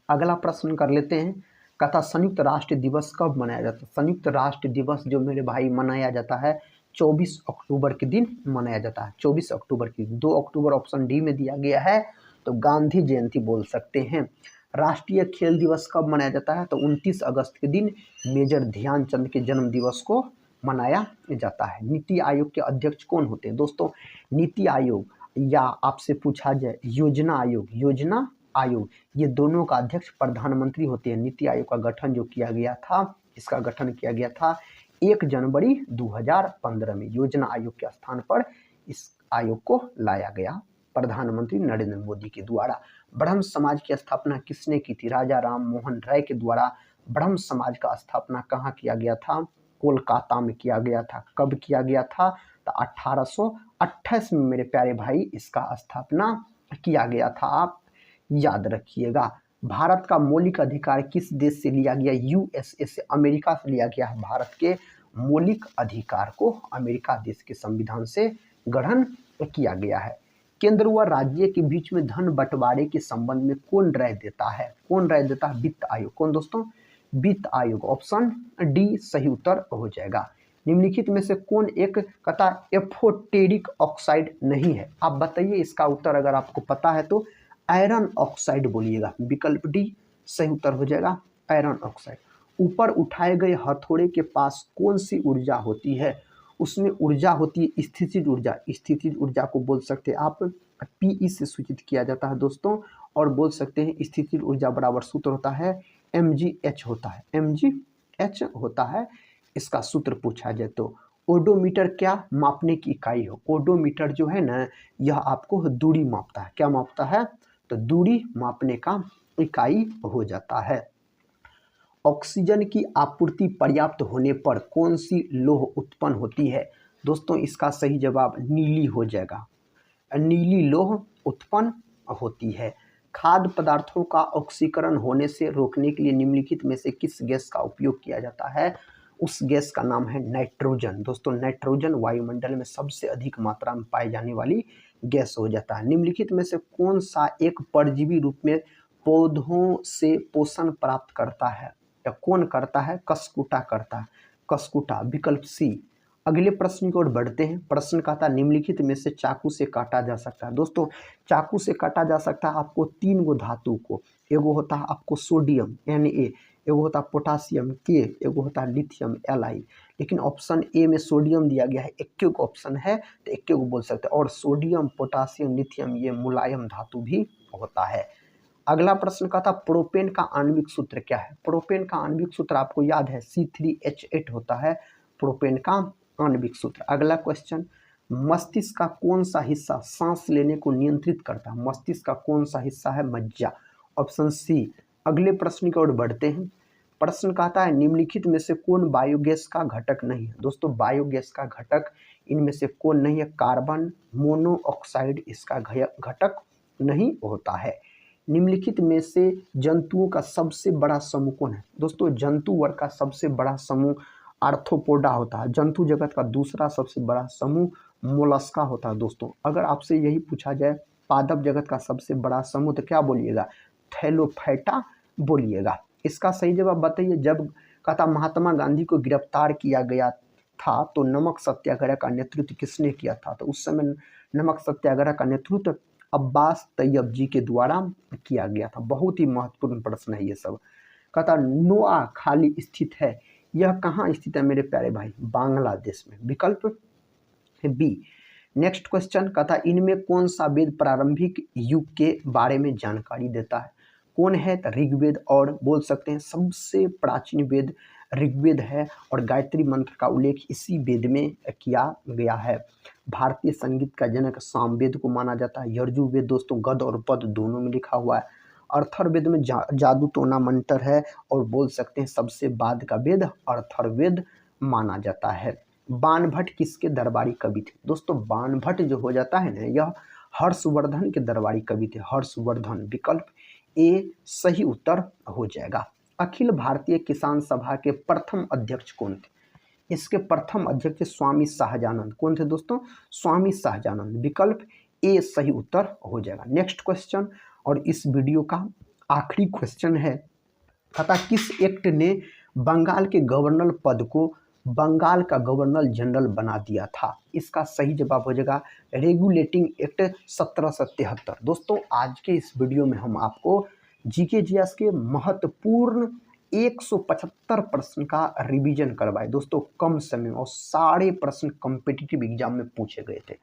A: अगला प्रश्न कर लेते हैं। कथा संयुक्त राष्ट्र दिवस कब मनाया जाता है? संयुक्त राष्ट्र दिवस जो मेरे भाई मनाया जाता है 24 अक्टूबर के दिन मनाया जाता है। 24 अक्टूबर की 2 अक्टूबर ऑप्शन डी में दिया गया है, तो गांधी जयंती बोल सकते हैं। राष्ट्रीय खेल दिवस कब मनाया जाता है? तो 29 अगस्त के दिन मेजर ध्यानचंद के जन्म दिवस को मनाया जाता है। नीति आयोग के अध्यक्ष कौन होते हैं? दोस्तों नीति आयोग या आपसे पूछा जाए योजना आयोग, ये दोनों का अध्यक्ष प्रधानमंत्री होते हैं। नीति आयोग का गठन जो किया गया था, इसका गठन किया गया था 1 जनवरी 2015 में। योजना आयोग के स्थान पर इस आयोग को लाया गया प्रधानमंत्री नरेंद्र मोदी के द्वारा। ब्रह्म समाज की स्थापना किसने की थी? राजा राम मोहन राय के द्वारा ब्रह्म समाज का स्थापना कहाँ किया गया था? कोलकाता में किया गया था। कब किया गया था? तो 1828 में मेरे प्यारे भाई इसका स्थापना किया गया था। आप याद रखिएगा। भारत का मौलिक अधिकार किस देश से लिया गया? USA से, अमेरिका से लिया गया है। भारत के मौलिक अधिकार को अमेरिका देश के संविधान से ग्रहण किया गया है। केंद्र व राज्य के बीच में धन बंटवारे के संबंध में कौन राय देता है? कौन राय देता है? वित्त आयोग। कौन दोस्तों? वित्त आयोग। ऑप्शन डी सही उत्तर हो जाएगा। निम्नलिखित में से कौन एक कथा एफोटेरिक ऑक्साइड नहीं है? आप बताइए इसका उत्तर। अगर आपको पता है तो आयरन ऑक्साइड बोलिएगा। विकल्प डी सही उत्तर हो जाएगा, आयरन ऑक्साइड। ऊपर उठाए गए हथौड़े के पास कौन सी ऊर्जा होती है? उसमें ऊर्जा होती है स्थितिज ऊर्जा। स्थितिज ऊर्जा को बोल सकते हैं आप पीई से सूचित किया जाता है दोस्तों। और बोल सकते हैं स्थितिज ऊर्जा बराबर सूत्र होता है mgh होता है, mgh होता है। इसका सूत्र पूछा जाए तो ओडोमीटर क्या मापने की इकाई हो? ओडोमीटर जो है ना, यह आपको दूरी मापता है। क्या मापता है? तो दूरी मापने का इकाई हो जाता है। ऑक्सीजन की आपूर्ति पर्याप्त होने पर कौन सी लौह उत्पन्न होती है? दोस्तों इसका सही जवाब नीली हो जाएगा। नीली लौह उत्पन्न होती है। खाद्य पदार्थों का ऑक्सीकरण होने से रोकने के लिए निम्नलिखित में से किस गैस का उपयोग किया जाता है? उस गैस का नाम है नाइट्रोजन। दोस्तों नाइट्रोजन वायुमंडल में सबसे अधिक मात्रा में पाई जाने वाली गैस हो जाता है। निम्नलिखित में से कौन सा एक परजीवी रूप में पौधों से पोषण प्राप्त करता है, या कौन करता है? कसकुटा करता है, कसकुटा, विकल्प सी। अगले प्रश्न की ओर बढ़ते हैं। प्रश्न कहता है निम्नलिखित में से चाकू से काटा जा सकता है। दोस्तों चाकू से काटा जा सकता है आपको 3 गो धातु को। एगो होता है आपको सोडियम Na, एगो होता है पोटासियम के, एगो होता है लिथियम Li। लेकिन ऑप्शन ए में सोडियम दिया गया है, एक ऑप्शन है तो एक को बोल सकते हैं। और सोडियम, पोटासियम, लिथियम ये मुलायम धातु भी होता है। अगला प्रश्न का था प्रोपेन का आणविक सूत्र क्या है? प्रोपेन का आणविक सूत्र आपको याद है C3H8 होता है प्रोपेन का आणविक सूत्र। अगला क्वेश्चन, मस्तिष्क का कौन सा हिस्सा सांस लेने को नियंत्रित करता है? मस्तिष्क का कौन सा हिस्सा है? मज्जा, ऑप्शन सी। अगले प्रश्न की ओर बढ़ते हैं। प्रश्न कहता है निम्नलिखित में से कौन बायोगैस का घटक नहीं है? दोस्तों बायोगैस का घटक इनमें से कौन नहीं है? कार्बन मोनोऑक्साइड इसका घटक नहीं होता है। निम्नलिखित में से जंतुओं का सबसे बड़ा समूह कौन है? दोस्तों जंतु वर्ग का सबसे बड़ा समूह आर्थ्रोपोडा होता है। जंतु जगत का दूसरा सबसे बड़ा समूह मोलस्का होता है। दोस्तों अगर आपसे यही पूछा जाए पादप जगत का सबसे बड़ा समूह तो क्या बोलिएगा? थैलोफाइटा बोलिएगा। इसका सही जवाब बताइए। जब कहता महात्मा गांधी को गिरफ्तार किया गया था तो नमक सत्याग्रह का नेतृत्व किसने किया था? तो उस समय नमक सत्याग्रह का नेतृत्व अब्बास तैयब जी के द्वारा किया गया था। बहुत ही महत्वपूर्ण प्रश्न है ये सब। कहता नोआ खाली स्थित है, यह कहाँ स्थित है मेरे प्यारे भाई? बांग्लादेश में, विकल्प बी। नेक्स्ट क्वेश्चन कहता इनमें कौन सा वेद प्रारंभिक युग के बारे में जानकारी देता है? कौन है? तो ऋग्वेद, और बोल सकते हैं सबसे प्राचीन वेद ऋग्वेद है और गायत्री मंत्र का उल्लेख इसी वेद में किया गया है। भारतीय संगीत का जनक सामवेद को माना जाता है। यजुर्वेद दोस्तों गद और पद दोनों में लिखा हुआ है। अर्थर्वेद में जादू टोना मंत्र है और बोल सकते हैं सबसे बाद का वेद अर्थर्वेद माना जाता है। बाणभट्ट किसके दरबारी कवि थे? दोस्तों बाणभट्ट जो हो जाता है ना यह हर्षवर्धन के दरबारी कवि थे, हर्षवर्धन, विकल्प ए सही उत्तर हो जाएगा। अखिल भारतीय किसान सभा के प्रथम अध्यक्ष कौन थे? इसके प्रथम अध्यक्ष स्वामी शाहजानंद। कौन थे दोस्तों? स्वामी शाहजानंद, विकल्प ए सही उत्तर हो जाएगा। नेक्स्ट क्वेश्चन और इस वीडियो का आखिरी क्वेश्चन है, तथा किस एक्ट ने बंगाल के गवर्नर पद को बंगाल का गवर्नर जनरल बना दिया था? इसका सही जवाब हो जाएगा रेगुलेटिंग एक्ट 1773। दोस्तों आज के इस वीडियो में हम आपको जीके जीएस के महत्वपूर्ण 175 प्रश्न का रिवीजन करवाए। दोस्तों कम समय और सारे प्रश्न कॉम्पिटिटिव एग्जाम में पूछे गए थे।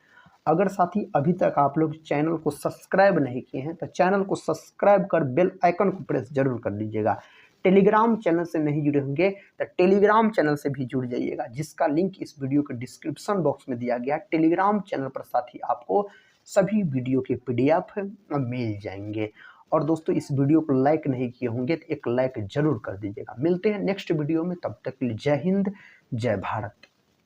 A: अगर साथी अभी तक आप लोग चैनल को सब्सक्राइब नहीं किए हैं तो चैनल को सब्सक्राइब कर बेल आइकन को प्रेस जरूर कर दीजिएगा। टेलीग्राम चैनल से नहीं जुड़े होंगे तो टेलीग्राम चैनल से भी जुड़ जाइएगा, जिसका लिंक इस वीडियो के डिस्क्रिप्शन बॉक्स में दिया गया। टेलीग्राम चैनल पर साथी आपको सभी वीडियो के PDF मिल जाएंगे। और दोस्तों इस वीडियो को लाइक नहीं किए होंगे तो एक लाइक जरूर कर दीजिएगा। मिलते हैं नेक्स्ट वीडियो में, तब तक के लिए जय हिंद, जय भारत।